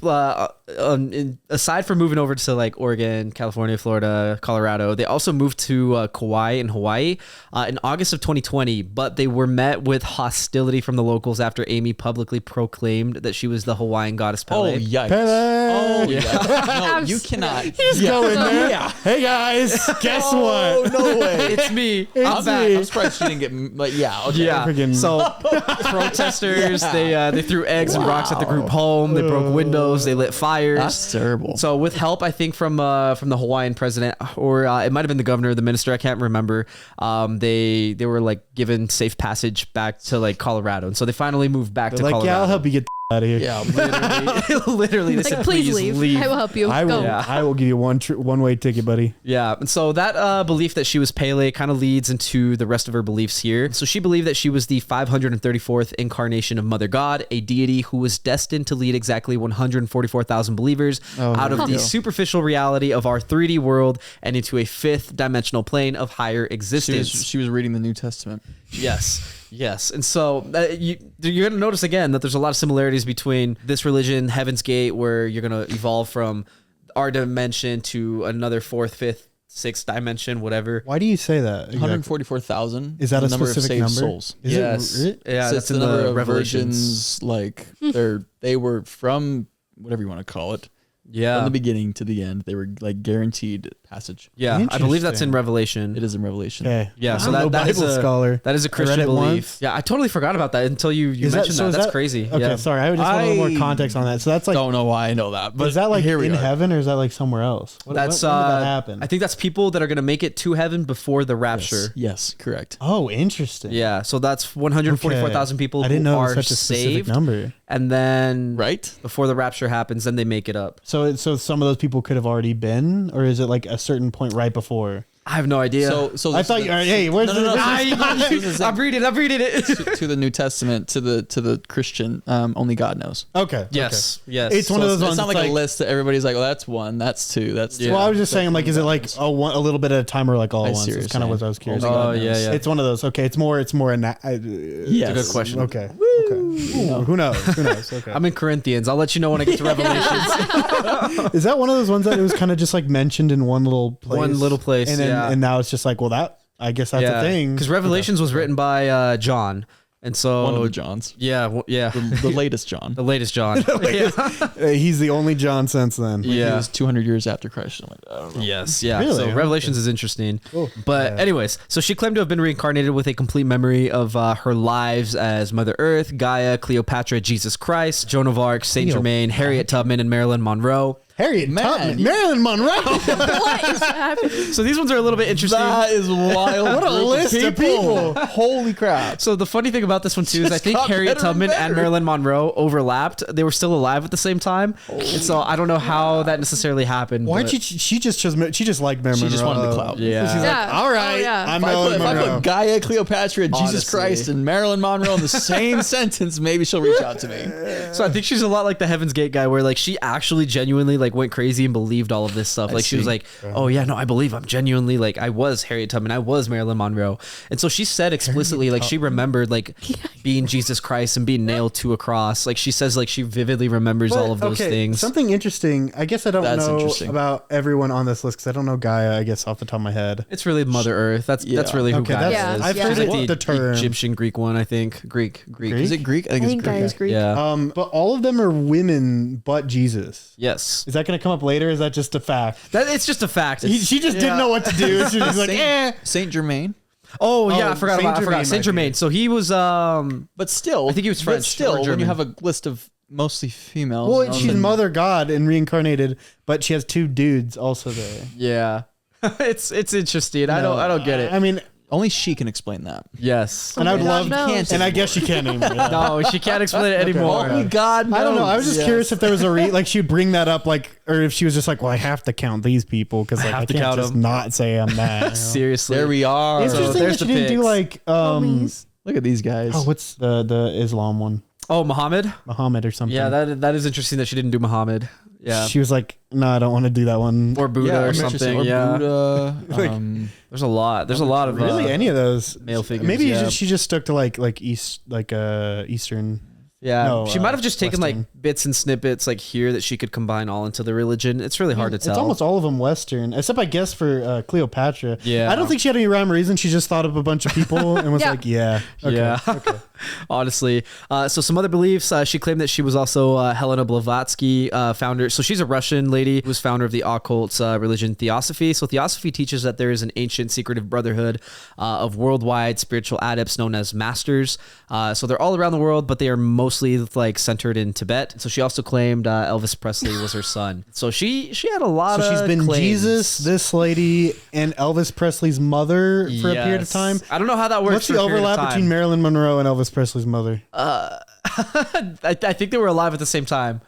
aside from moving over to like Oregon, California, Florida, Colorado, they also moved to Kauai and Hawaii in August of 2020. But they were met with hostility from the locals after Amy publicly proclaimed that she was the Hawaiian goddess Pele. Oh yikes! Pele! Oh yeah! No, you cannot. Just go in there. Yeah. Hey guys, guess what? No way! It's me. I'm surprised she didn't get like yeah. Okay. Yeah. So protesters, they threw eggs and rocks at the group home. They broke windows. They lit fires. That's terrible. So with help, I think from the Hawaiian president, or it might have been the governor or the minister, I can't remember. They were like given safe passage back to like Colorado, and so they finally moved back to Colorado. Yeah, I'll help you get out of here. Yeah, literally. They Like, said, please leave. I will help you. I will. Go. I will give you one way ticket, buddy. Yeah, and so that belief that she was Pele kind of leads into the rest of her beliefs here. So she believed that she was the 534th incarnation of Mother God, a deity who was destined to lead exactly 144,000 believers out of the superficial reality of our 3D world and into a fifth dimensional plane of higher existence. She was reading the New Testament. Yes. And so you're going to notice again that there's a lot of similarities between this religion, Heaven's Gate, where you're going to evolve from our dimension to another fourth, fifth, sixth dimension, whatever. Why do you say that? 144,000. Is that a number specific of saved number? souls? Is it? Yeah, So that's it's in the number the of Revelations. virgins, like they were from whatever you want to call it. Yeah. From the beginning to the end, they were like guaranteed passage. Yeah, I believe that's in Interesting. Revelation. It is in Revelation. Okay. Yeah, so I'm that is Bible a scholar. that is a I read Christian it belief. once. Yeah, I totally forgot about that until you mentioned that. That's crazy. Okay, Yeah. sorry. I just want a little more context on that. So that's like, Don't know why I know that, but is that like here we in are. heaven or is that like somewhere else? When did that happen? I think that's people that are going to make it to heaven before the rapture. Yes, correct. Oh, interesting. Yeah, so that's 144,000 people I didn't who know it are was such a specific saved, number. and then Right? before the rapture happens, then they make it up. So some of those people could have already been, or is it like a certain point right before? I have no idea. So I thought you. Hey, where's the? I'm reading it. to the New Testament, to the Christian, only God knows. Okay. Yes. It's one of those It's ones. not like that's a list that everybody's like, oh, that's one, that's two, that's Yeah. Well, I was just saying, like, is it like a little bit at a time or like all at I once? see what It's you're kind of saying. what I was curious. Only about. God yeah, knows. yeah. It's one of those. Okay, it's more. It's a good question. Okay. Okay. Ooh, who knows? Who knows? Okay. I'm in Corinthians. I'll let you know when I get to Revelations. Is that one of those ones that it was kind of just like mentioned in one little place? One little place, and then yeah. and now it's just like, well, that I guess that's a thing. Because Revelations was written by John, and so one of the Johns. Yeah, The latest John. the latest John. He's the only John since then. He Yeah. was 200 years after Christ. I'm like, I don't know. Yes, yeah. Really? So Huh? Revelations is interesting. Cool. But Yeah. anyways, so she claimed to have been reincarnated with a complete memory of her lives as Mother Earth, Gaia, Cleopatra, Jesus Christ, Joan of Arc, Saint Germain, Harriet Tubman, and Marilyn Monroe. Harriet Tubman, Marilyn Monroe. What is happening? So these ones are a little bit interesting. That is wild. What a group list of people. Holy crap. So the funny thing about this one too is I think got Harriet better and Tubman and better. Marilyn Monroe overlapped. They were still alive at the same time, and so I don't know how that necessarily happened. Why'd but- she just chose? She just liked Marilyn She Monroe. just wanted the clout. Yeah. She's Yeah. like, all right, Oh, yeah. I'm If Marilyn I Monroe. put Gaia, Cleopatra, Jesus Honestly. Christ, and Marilyn Monroe in the same sentence, maybe she'll reach out to me. So I think she's a lot like the Heaven's Gate guy, where like she actually genuinely like went crazy and believed all of this stuff. Like she was see. like, "Oh yeah, no, I believe I'm genuinely like I was Harriet Tubman, I was Marilyn Monroe," and so she said explicitly like she remembered like being Jesus Christ and being nailed to a cross. Like she says like she vividly remembers all of those things. Something interesting. I guess I don't That's know interesting. about everyone on this list because I don't know Gaia. I guess off the top of my head. It's really Mother Earth. That's really who Okay, Gaia that's- is. I've She's heard like it- the term. Egyptian Greek one, I think. Greek. Is it Greek? I think Gaia is Greek. Yeah. But all of them are women, but Jesus. Yes. Is that going to come up later? Is that just a fact? That it's just a fact. She just didn't know what to do. She was like, Saint Germain. Oh yeah, I forgot Saint about Germain Saint might Germain. be. So he was But still, I think he was but French Still, or when you German. have a list of mostly females. Well, she's mother god and reincarnated, but she has 2 dudes also there. Yeah. it's interesting. I don't get it. I mean, only she can explain that. Yes. and I would love, knows. and I guess she can't anymore. Yeah. No, she can't explain it anymore. Only God knows. I don't know. I was just curious if there was a like she'd bring that up, like, or if she was just like, well, I have to count these people because like, have I to can't count just them. not say I'm that. You know? Seriously. There we are. Interesting there's that she the didn't do pics. like Homies. Look at these guys. oh, what's the Islam one? Oh, Muhammad? Muhammad or something. Yeah, that is interesting that she didn't do Muhammad. Yeah. She was like, no, I don't want to do that one. Or Buddha or something. Or yeah. Buddha. Like- There's a lot. There's a lot of Really, any of those male figures. Maybe yeah. she just stuck to like Eastern. Yeah, No, she might have just taken Western. like bits and snippets like here that she could combine all into the religion. It's really hard to tell. It's almost all of them Western, except I guess for Cleopatra. Yeah. I don't think she had any rhyme or reason. She just thought of a bunch of people and was Yeah. like, yeah, okay, Yeah. okay. Honestly. So some other beliefs, she claimed that she was also Helena Blavatsky, founder. So she's a Russian lady who was founder of the occult religion Theosophy. So Theosophy teaches that there is an ancient secretive brotherhood of worldwide spiritual adepts known as masters. So they're all around the world, but they are mostly like centered in Tibet. So she also claimed Elvis Presley was her son. So she had a lot of So she's been claims. Jesus, this lady, and Elvis Presley's mother for a period of Yes. time. I don't know how that works. What's for the a period of overlap time. between Marilyn Monroe and Elvis Presley's mother? I think they were alive at the same time,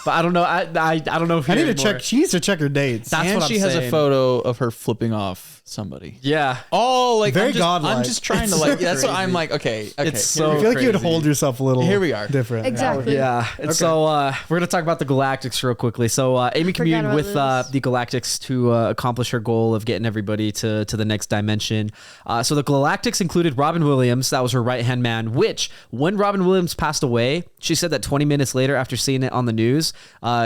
but I don't know. I don't know. I need to check. She needs to check her dates. That's and what I'm she has saying. a photo of her flipping off somebody. Yeah. Oh, like Very I'm just, godlike. I'm just trying to like. That's what I'm like. Okay. It's so I feel like you would crazy. hold yourself a little. Here we are. Different. Exactly. Yeah. And so we're gonna talk about the Galactics real quickly. So Amy communed about with this. the Galactics to accomplish her goal of getting everybody to the next dimension. So the Galactics included Robin Williams. That was her right hand man. Which when Robin Williams passed away, she said that 20 minutes later, after seeing it on the news,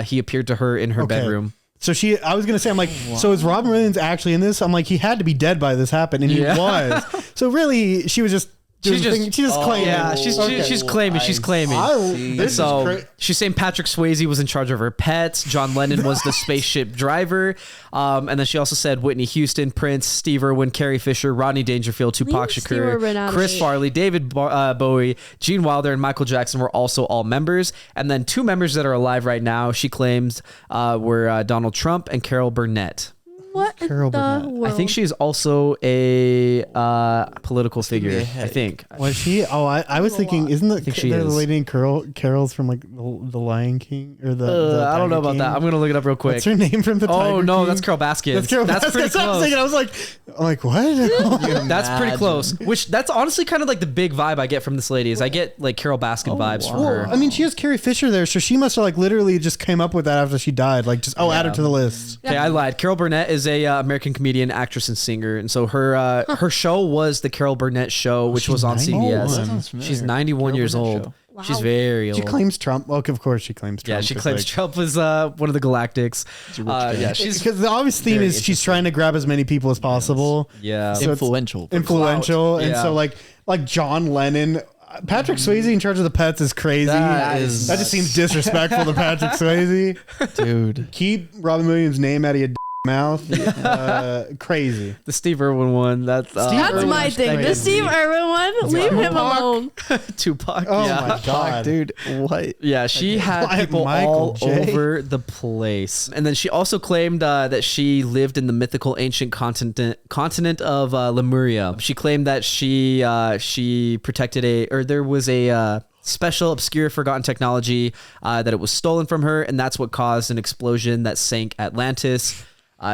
he appeared to her in her Okay. bedroom. So I was gonna say, I'm like, so is Robin Williams actually in this? I'm like, he had to be dead by this happened, and he Yeah. was. So really, she was just. She's just- She just claimed. Yeah, it. she's Okay. she's claiming. She's claiming. This So is she's saying Patrick Swayze was in charge of her pets. John Lennon was the spaceship driver. And then she also said Whitney Houston, Prince, Steve Irwin, Carrie Fisher, Rodney Dangerfield, Tupac Leave Steve Irwin Shakur, out of Chris it. Farley, David Bowie, Gene Wilder, and Michael Jackson were also all members. And then 2 members that are alive right now, she claims, were Donald Trump and Carol Burnett. What Carol in the Burnett. world? I think she's also a political figure. I think. Was she? Oh, I was thinking, isn't the, think she the is. lady named Carol's from like the Lion King or the I don't know Tiger about that. King? I'm gonna look it up real quick. What's her name from the Tiger Oh no, King? that's Carol Baskin. That's Carol. That's pretty what I was close. thinking. I was like, what? That's pretty Imagine. close. Which that's honestly kind of like the big vibe I get from this lady is I get like Carol Baskin vibes from her. I mean, she has Carrie Fisher there, so she must have like literally just came up with that after she died. Like, just add her to the list. Okay, I lied. Carol Burnett is a American comedian, actress, and singer, and so her show was the Carol Burnett Show, which was on 91. CBS. That sounds familiar. She's 91 Carol years Burnett old. Show. Wow. She's very old. She claims Trump. Well, of course she claims Trump. yeah, she 'cause, claims like, Trump was one of the Galactics. Yeah, she's because the obvious theme very is she's trying to grab as many people as possible. yeah. So it's Influential. influential, and Yeah. so like John Lennon. Patrick Swayze in charge of the pets is crazy. That is That just seems disrespectful to Patrick Swayze. dude. Keep Robin Williams' name out of your mouth. Crazy. The Steve Irwin one. That's That's Irwin my was thing. The crazy. Steve Irwin one, leave him Tupac? alone. Tupac. Oh yeah. my god, Dude, what? Yeah, she had Why people Michael all J? over the place. And then she also claimed that she lived in the mythical ancient continent of Lemuria. She claimed that she protected there was a special, obscure, forgotten technology that it was stolen from her, and that's what caused an explosion that sank Atlantis.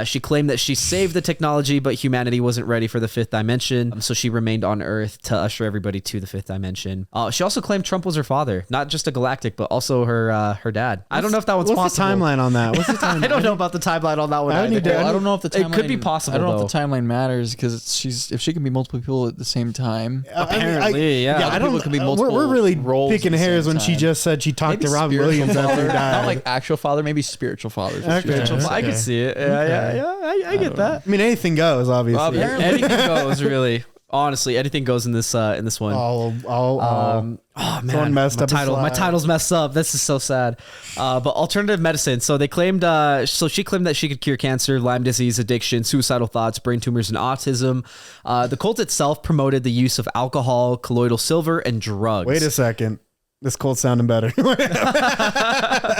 She claimed that she saved the technology, but humanity wasn't ready for the 5th dimension, so she remained on Earth to usher everybody to the 5th dimension. She also claimed Trump was her father, not just a galactic, but also her dad. I don't know if that one's What's possible. the timeline on that? What's the timeline? I don't know about the timeline on that one. I either. need to- I don't know if the timeline. It could be possible, I don't know though. if the timeline matters because if she can be multiple people at the same time. Apparently, yeah. I don't. People could be we're multiple really roles picking at the hairs same when she time. just said she talked Maybe to Robin spiritual Williams after he father. died. Not like actual father, maybe spiritual father. is what she was Okay. trying to I say. can see it. Yeah. I get that. I mean, anything goes. Obviously. Anything goes, really. Honestly, anything goes in this one. Oh Oh man, Someone messed up his My slide. title's messed up. This is so sad. But alternative medicine. So they claimed. So she claimed that she could cure cancer, Lyme disease, addiction, suicidal thoughts, brain tumors, and autism. The cult itself promoted the use of alcohol, colloidal silver, and drugs. Wait a second. This Colt's sounding better.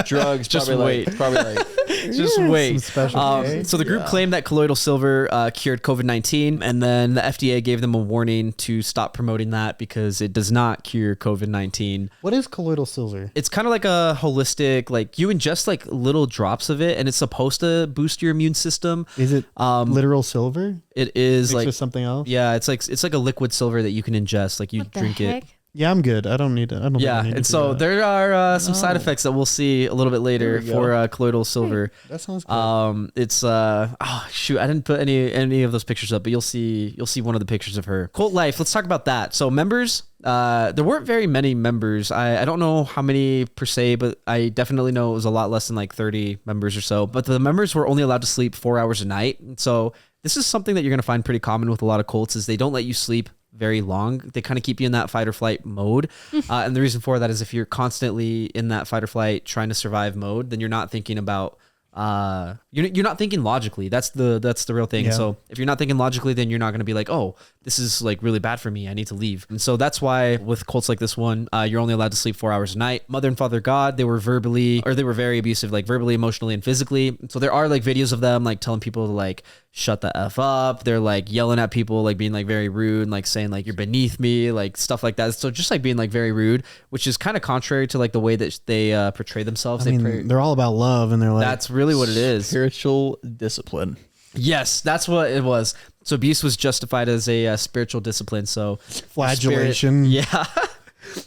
Drugs, Just probably wait. like, probably like. Just Some wait. special K. So the group claimed that colloidal silver cured COVID-19, and then the FDA gave them a warning to stop promoting that because it does not cure COVID-19. What is colloidal silver? It's kind of like a holistic, like you ingest like little drops of it, and it's supposed to boost your immune system. Is it literal silver? It is Mixed like with something else? yeah, it's like a liquid silver that you can ingest, like you What the drink heck? it. Yeah, I'm good. I don't need it. I don't Yeah, think I need and to do so that. there are some side effects that we'll see a little bit later There we for colloidal silver. That sounds good. It's oh shoot, I didn't put any of those pictures up, but you'll see one of the pictures of her. Cult life. Let's talk about that. So members, there weren't very many members. I don't know how many per se, but I definitely know it was a lot less than like 30 members or so. But the members were only allowed to sleep 4 hours a night. And so this is something that you're gonna find pretty common with a lot of cults is they don't let you sleep very long. They kind of keep you in that fight or flight mode. And the reason for that is if you're constantly in that fight or flight trying to survive mode, then you're not thinking about you're not thinking logically. That's the real thing. Yeah. So if you're not thinking logically, then you're not going to be like, oh, this is like really bad for me. I need to leave. And so that's why with cults like this one, you're only allowed to sleep 4 hours a night. Mother and Father God, they were very abusive, like verbally, emotionally, and physically. So there are like videos of them like telling people to like shut the F up. They're like yelling at people, like being like very rude and like saying like you're beneath me, like stuff like that. So just like being like very rude, which is kind of contrary to like the way that they portray themselves. I mean, they're all about love, and they're like, that's really what it is. Spiritual discipline. Yes, that's what it was. So abuse was justified as a spiritual discipline. So flagellation. yeah.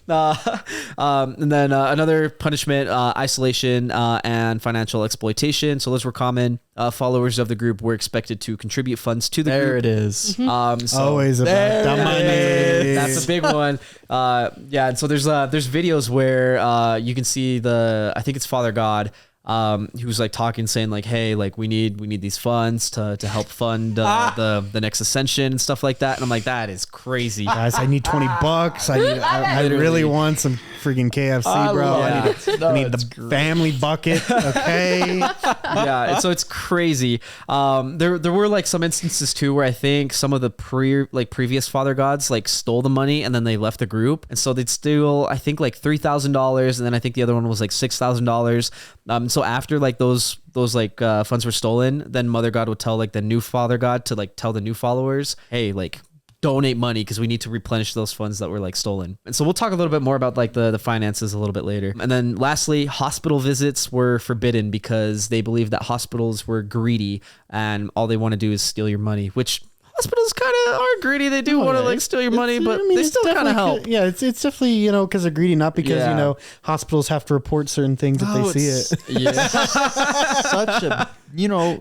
And then another punishment, isolation and financial exploitation. So those were common. Followers of the group were expected to contribute funds to the There group. it is. So Always about the money. that's a big one. Yeah, and so there's videos where you can see I think it's Father God. He was like talking, saying like, "Hey, like we need these funds to help fund the next ascension and stuff like that." And I'm like, that is crazy. Guys, I need $20. I really want some freaking KFC, bro. I need the family bucket. Okay. Yeah, and so it's crazy. There were like some instances too where I think some of the previous Father Gods like stole the money and then they left the group, and so they'd steal I think like $3,000, and then I think the other one was like $6,000. So after like those like funds were stolen, then Mother God would tell like the new Father God to like tell the new followers, hey, like donate money because we need to replenish those funds that were like stolen. And so we'll talk a little bit more about like the finances a little bit later. And then lastly, hospital visits were forbidden because they believed that hospitals were greedy and all they want to do is steal your money, which hospitals kind of are greedy. They do want to like steal your money, but they still kind of help. Yeah, it's definitely, because they're greedy, not because, hospitals have to report certain things if they see it. Yeah. Such a,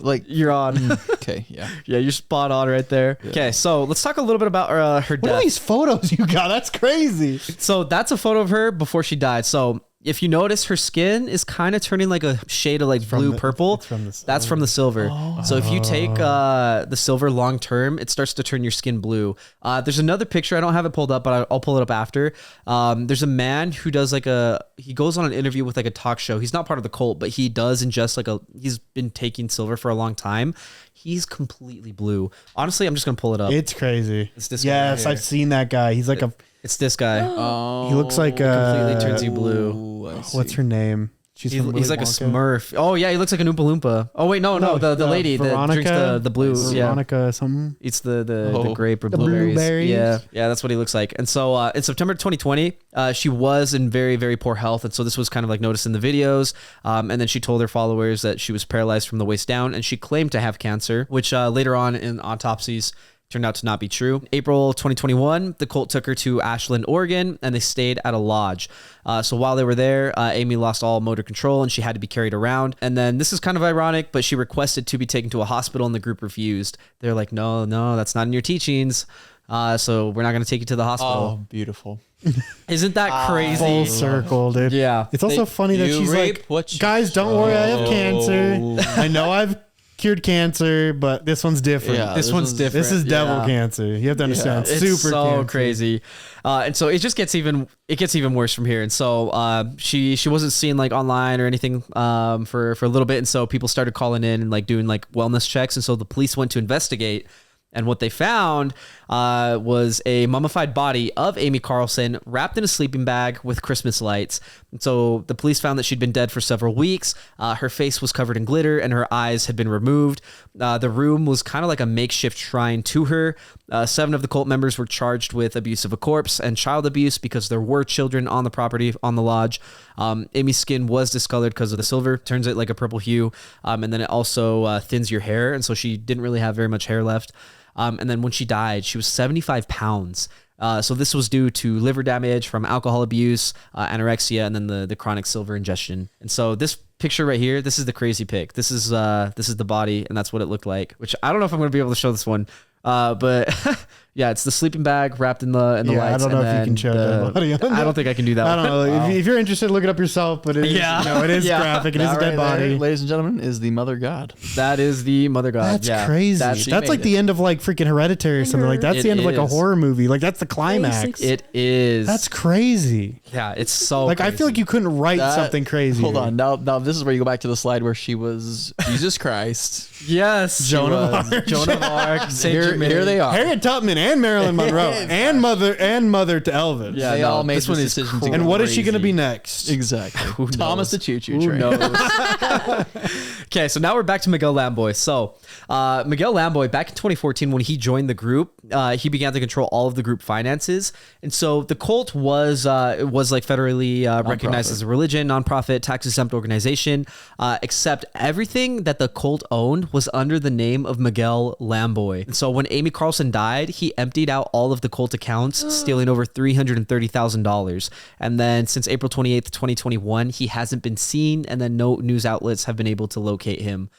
like You're on. okay, yeah. Yeah, you're spot on right there. Yeah. Okay, so let's talk a little bit about her What are death. these photos you got? That's crazy. So that's a photo of her before she died. So if you notice, her skin is kind of turning like a shade of like blue purple. it's from the That's from the silver. So if you take the silver long term, it starts to turn your skin blue. There's another picture. I don't have it pulled up, but I'll pull it up after. There's a man who does he goes on an interview with like a talk show. He's not part of the cult, but he does ingest he's been taking silver for a long time. He's completely blue. Honestly, I'm just going to pull it up. It's crazy. It's this guy yes, right here. I've seen that guy. He's like It's this guy. Oh, he looks like Completely turns you blue. I see. what's her name? She's from He's Willy like a Wonka. Smurf. Oh yeah, he looks like an Oompa Loompa. Oh wait, no, the lady that drinks the blue. Yeah, Veronica something. eats the grape or The blueberries. blueberries. Yeah, that's what he looks like. And so in September 2020, she was in very, very poor health, and so this was kind of like noticed in the videos. And then she told her followers that she was paralyzed from the waist down, and she claimed to have cancer, which later on in autopsies turned out to not be true. April 2021, the cult took her to Ashland, Oregon, and they stayed at a lodge. So while they were there, Amy lost all motor control and she had to be carried around. And then this is kind of ironic, but she requested to be taken to a hospital and the group refused. They're like, no, that's not in your teachings. So we're not going to take you to the hospital. Oh, beautiful. Isn't that crazy? Full circle, dude. Yeah. It's also funny that you she's rape like, what you guys, don't worry, I have sow." cancer. I know I've cured cancer, but this one's different. Yeah, This one's different. This is devil Yeah. cancer. You have to understand. It's Super so cancer. crazy. And so it just gets even worse from here. And so she wasn't seen like online or anything for a little bit. And so people started calling in and like doing like wellness checks. And so the police went to investigate. And what they found was a mummified body of Amy Carlson wrapped in a sleeping bag with Christmas lights. And so the police found that she'd been dead for several weeks. Her face was covered in glitter and her eyes had been removed. The room was kind of like a makeshift shrine to her. 7 of the cult members were charged with abuse of a corpse and child abuse because there were children on the property, on the lodge. Amy's skin was discolored because of the silver, turns it like a purple hue. And then it also thins your hair. And so she didn't really have very much hair left. And then when she died, she was 75 pounds. So this was due to liver damage from alcohol abuse, anorexia, and then the chronic silver ingestion. And so this picture right here, this is the crazy pic. This is the body, and that's what it looked like. Which I don't know if I'm going to be able to show this one, but yeah, it's the sleeping bag wrapped in the lights. I don't know if you can show the body. I don't think I can do that. I don't know. If you're interested, look it up yourself. But it is, it is graphic. It is a dead body. There, ladies and gentlemen, is the mother god. That is the mother god. That's crazy. That's like the end of like freaking Hereditary or something. Like that's the end of like a horror movie. Like that's the climax. It is. That's crazy. Yeah, it's so like crazy. I feel like you couldn't write something crazy. Hold on. Now this is where you go back to the slide where she was Jesus Christ. Yes, Joan of Arc. Joan of Arc. Here they are. Harriet Tubman and Marilyn Monroe and mother to Elvis. Yeah, they all made this decision to go And what is crazy. she going to be next? Exactly. Thomas the Choo Choo Who Train. knows? Okay, so now we're back to Miguel Lamboy. So Miguel Lamboy, back in 2014, when he joined the group, he began to control all of the group finances. And so the cult was like federally recognized as a religion, nonprofit, tax-exempt organization, except everything that the cult owned was under the name of Miguel Lamboy. And so when Amy Carlson died, he emptied out all of the cult accounts, stealing over $330,000. And then since April 28th, 2021, he hasn't been seen, and then no news outlets have been able to locate him.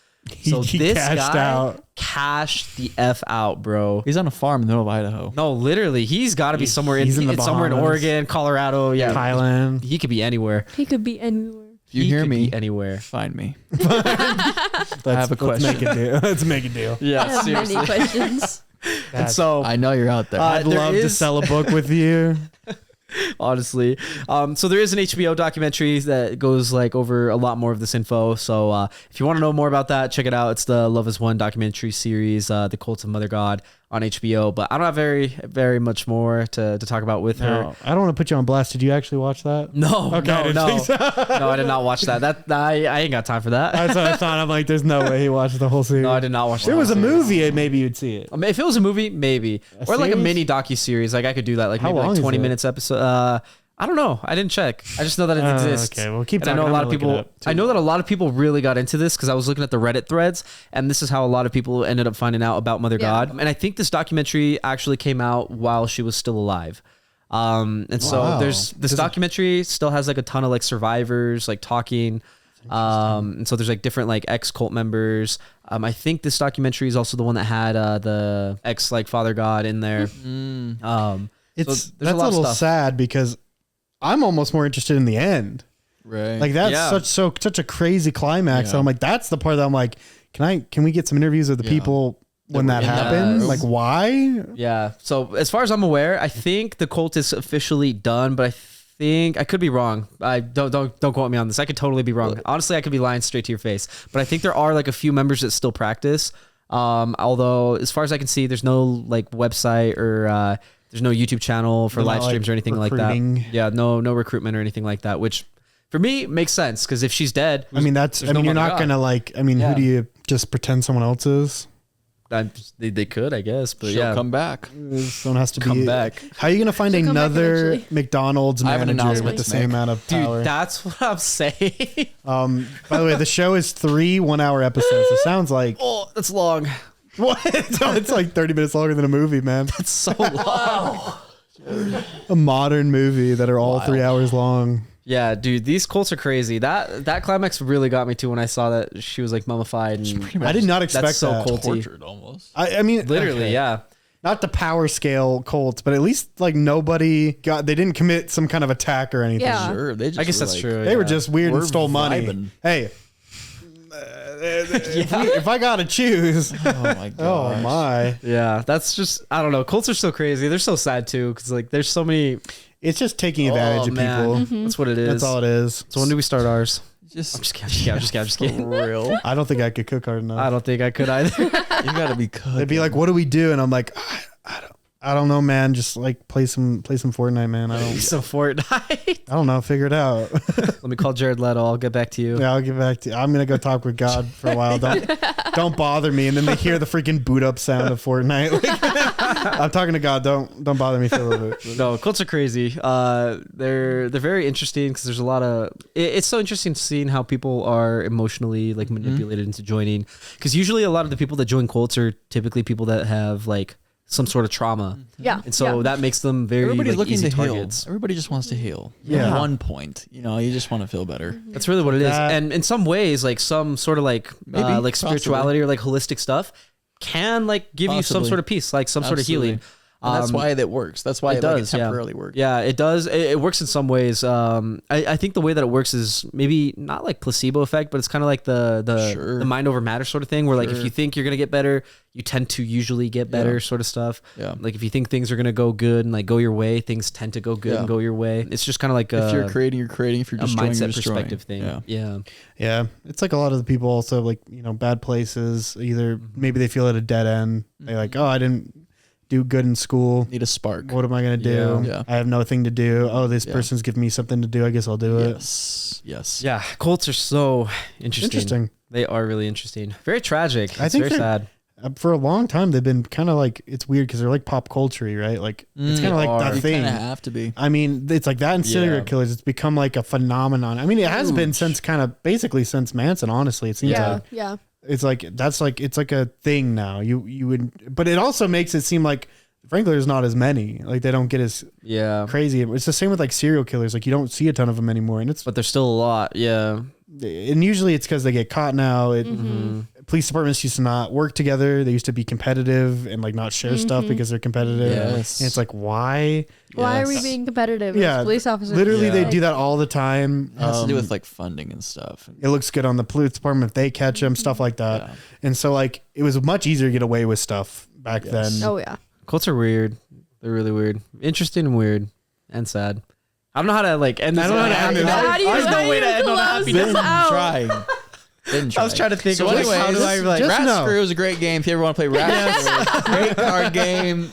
So He this cashed guy out. cashed the F out, bro. He's on a farm in the middle of Idaho. No, literally, he's got to be somewhere He's in the somewhere in Bahamas. Oregon, Colorado, Thailand. He could be anywhere. He could be anywhere. If you He hear could me, be anywhere. find me. I have a question. Let's make a deal. I Yeah, have many questions. And so I know you're out there. I'd there love to is- sell a book with you. honestly, so there is an HBO documentary that goes like over a lot more of this info. So if you want to know more about that, check it out. It's the Love Is One documentary series, The Cult of Mother God, on HBO. But I don't have very much more to talk about with her. No, I don't want to put you on blast. Did you actually watch that? No, Okay, I no, didn't think so. no, I did not watch that. I ain't got time for that. That's what I thought. I'm like, there's no way he watched the whole series. No, I did not watch. If there was a movie, maybe you'd see it. If it was a movie, maybe, or like a series? mini docu-series, like I could do that, like How maybe long like is 20 it? minutes episode. I don't know. I didn't check. I just know that it exists. Okay, well, keep And I talking. know a lot I'm of gonna people. look it up, too. I know that a lot of people really got into this because I was looking at the Reddit threads, and this is how a lot of people ended up finding out about Mother Yeah. God. And I think this documentary actually came out while she was still alive. And so Wow. there's this documentary still has like a ton of like survivors like talking. And so there's like different like ex cult members. I think this documentary is also the one that had the ex like Father God in there. It's so there's that's a lot a of little stuff. sad because I'm almost more interested in the end. Right. Like that's Yeah. such a crazy climax. Yeah. So I'm like, that's the part that I'm like, can we get some interviews with the people when were that in that happened? room. Like why? Yeah. So as far as I'm aware, I think the cult is officially done, but I think I could be wrong. I don't quote me on this. I could totally be wrong. Honestly, I could be lying straight to your face. But I think there are like a few members that still practice. Although as far as I can see, there's no like website or there's no YouTube channel for They're live not, like, streams or anything like recruiting. that. Yeah, no recruitment or anything like that, which for me makes sense because if she's dead, I mean, there's you're no Mother not God. gonna like. I mean, Yeah. who do you just pretend someone else is? They could, I guess, but She'll yeah, come back. Someone has to come be. back. How are you gonna find She'll come back another eventually. McDonald's I have an manager with announcement the to same make. amount of power? Dude, that's what I'm saying. By the way, the show is 3 1-hour episodes. It sounds like Oh, that's long. what? It's like 30 minutes longer than a movie, man. It's so long. A modern movie that are all 3 hours long. Yeah, dude, these cults are crazy. That climax really got me too when I saw that she was like mummified. And I did not expect that's so that. culty. Tortured almost. I mean, Literally, okay. yeah. Not the power scale cults, but at least like they didn't commit some kind of attack or anything. Yeah. Sure. They just I guess were that's like, true. They were yeah. just weird and We're stole money. vibing. Hey, if I gotta choose, Oh my god. oh my, Yeah, that's just I don't know. Cults are so crazy. They're so sad too because like there's so many. it's just taking advantage of man. people. That's what it is. That's all it is. So when do we start ours? Just I'm just kidding. for real. I don't think I could cook hard enough. I don't think I could either. You gotta be cooking. They'd be like, "What do we do?" And I'm like, I don't know, man. Just like play some Fortnite, man. So Fortnite. I don't know. Figure it out. Let me call Jared Leto. I'll get back to you. Yeah, I'll get back to you. I'm gonna go talk with God for a while. Don't bother me. And then they hear the freaking boot up sound of Fortnite. I'm talking to God. Don't bother me for a little bit. No, cults are crazy. They're very interesting because there's a lot of. It's so interesting seeing how people are emotionally like manipulated into joining. Because usually a lot of the people that join cults are typically people that have like some sort of trauma. Yeah. And so that makes them very Everybody's like, looking easy to targets. heal. Everybody just wants to heal. Yeah. At one point, you just want to feel better. That's really what it is. That- And in some ways, like some sort of like Maybe, like spirituality or like holistic stuff can like give you some Possibly. sort of peace, like some sort of Absolutely. healing. And that's why that works. That's why it does temporarily work. Yeah, it does. It works in some ways. I think the way that it works is maybe not like placebo effect, but it's kind of like the mind over matter sort of thing, where like if you think you're gonna get better, you tend to usually get better, sort of stuff. Yeah. Like if you think things are gonna go good and like go your way, things tend to go good and go your way. It's just kind of like If you're creating, you're creating. If you're a destroying, you're mindset destroying. perspective thing. Yeah. Yeah, it's like a lot of the people also like bad places. Either maybe they feel at a dead end. They're like, oh, I didn't do good in school. Need a spark. What am I gonna do? Yeah. I have nothing to do. Oh, this person's giving me something to do. I guess I'll do it. Yes. Yeah, cults are so Interesting. They are really interesting. Very tragic. It's I think very sad. For a long time, they've been kind of like, it's weird because they're like pop culture, right? Like it's kind of like that You thing. kind of have to be. I mean, it's like that and serial Yeah. killers. It's become like a phenomenon. I mean, it has been since kind of basically since Manson. Honestly, it seems like Yeah. it's like it's like a thing now. You would, but it also makes it seem like frankly there's not as many. Like they don't get as Yeah. crazy. It's the same with like serial killers. Like you don't see a ton of them anymore, and But there's still a lot. Yeah. and usually it's because they get caught now. Police departments used to not work together. They used to be competitive and like not share stuff because they're competitive. Yes. And it's like, why? Why are we being competitive Yeah, as police officers? Literally, they Like, do that all the time. It has to do with like funding and stuff. It looks good on the police department if they catch them, stuff like that. Yeah. And so, like, it was much easier to get away with stuff back then. Oh yeah. Cults are weird. They're really weird. Interesting and weird and sad. I don't know how to like end this. I don't know how to end it. How do you There's no way to end on a happy note. close this out? Trying. Didn't try. I was trying to think So of like, anyways, how do I like just Rat know. Screw is a great game. If you ever want to play Rat Screw, great card game.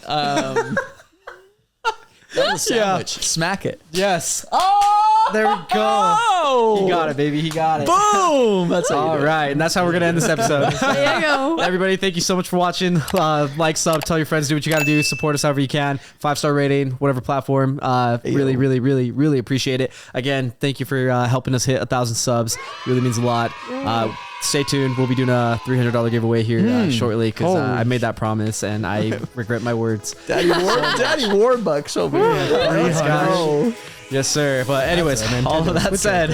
Double sandwich. Smack it. yes. Oh, There we go. He got it, baby. He got it. Boom. That's how you All do it. right, and that's how we're gonna end this episode. There you go. Everybody, thank you so much for watching. Like, sub, tell your friends, do what you got to do. Support us however you can. 5-star rating, whatever platform. Really appreciate it. Again, thank you for helping us hit 1,000 subs. Really means a lot. Stay tuned. We'll be doing a $300 giveaway here shortly because I made that promise and I regret my words. Daddy Warbucks over here. Thanks, guys. Yes, sir. But anyways, all of that said,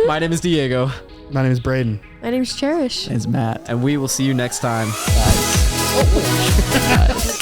my name is Diego, My name is Braden. My name's Cherish. It's Matt. and we will see you next time. Guys.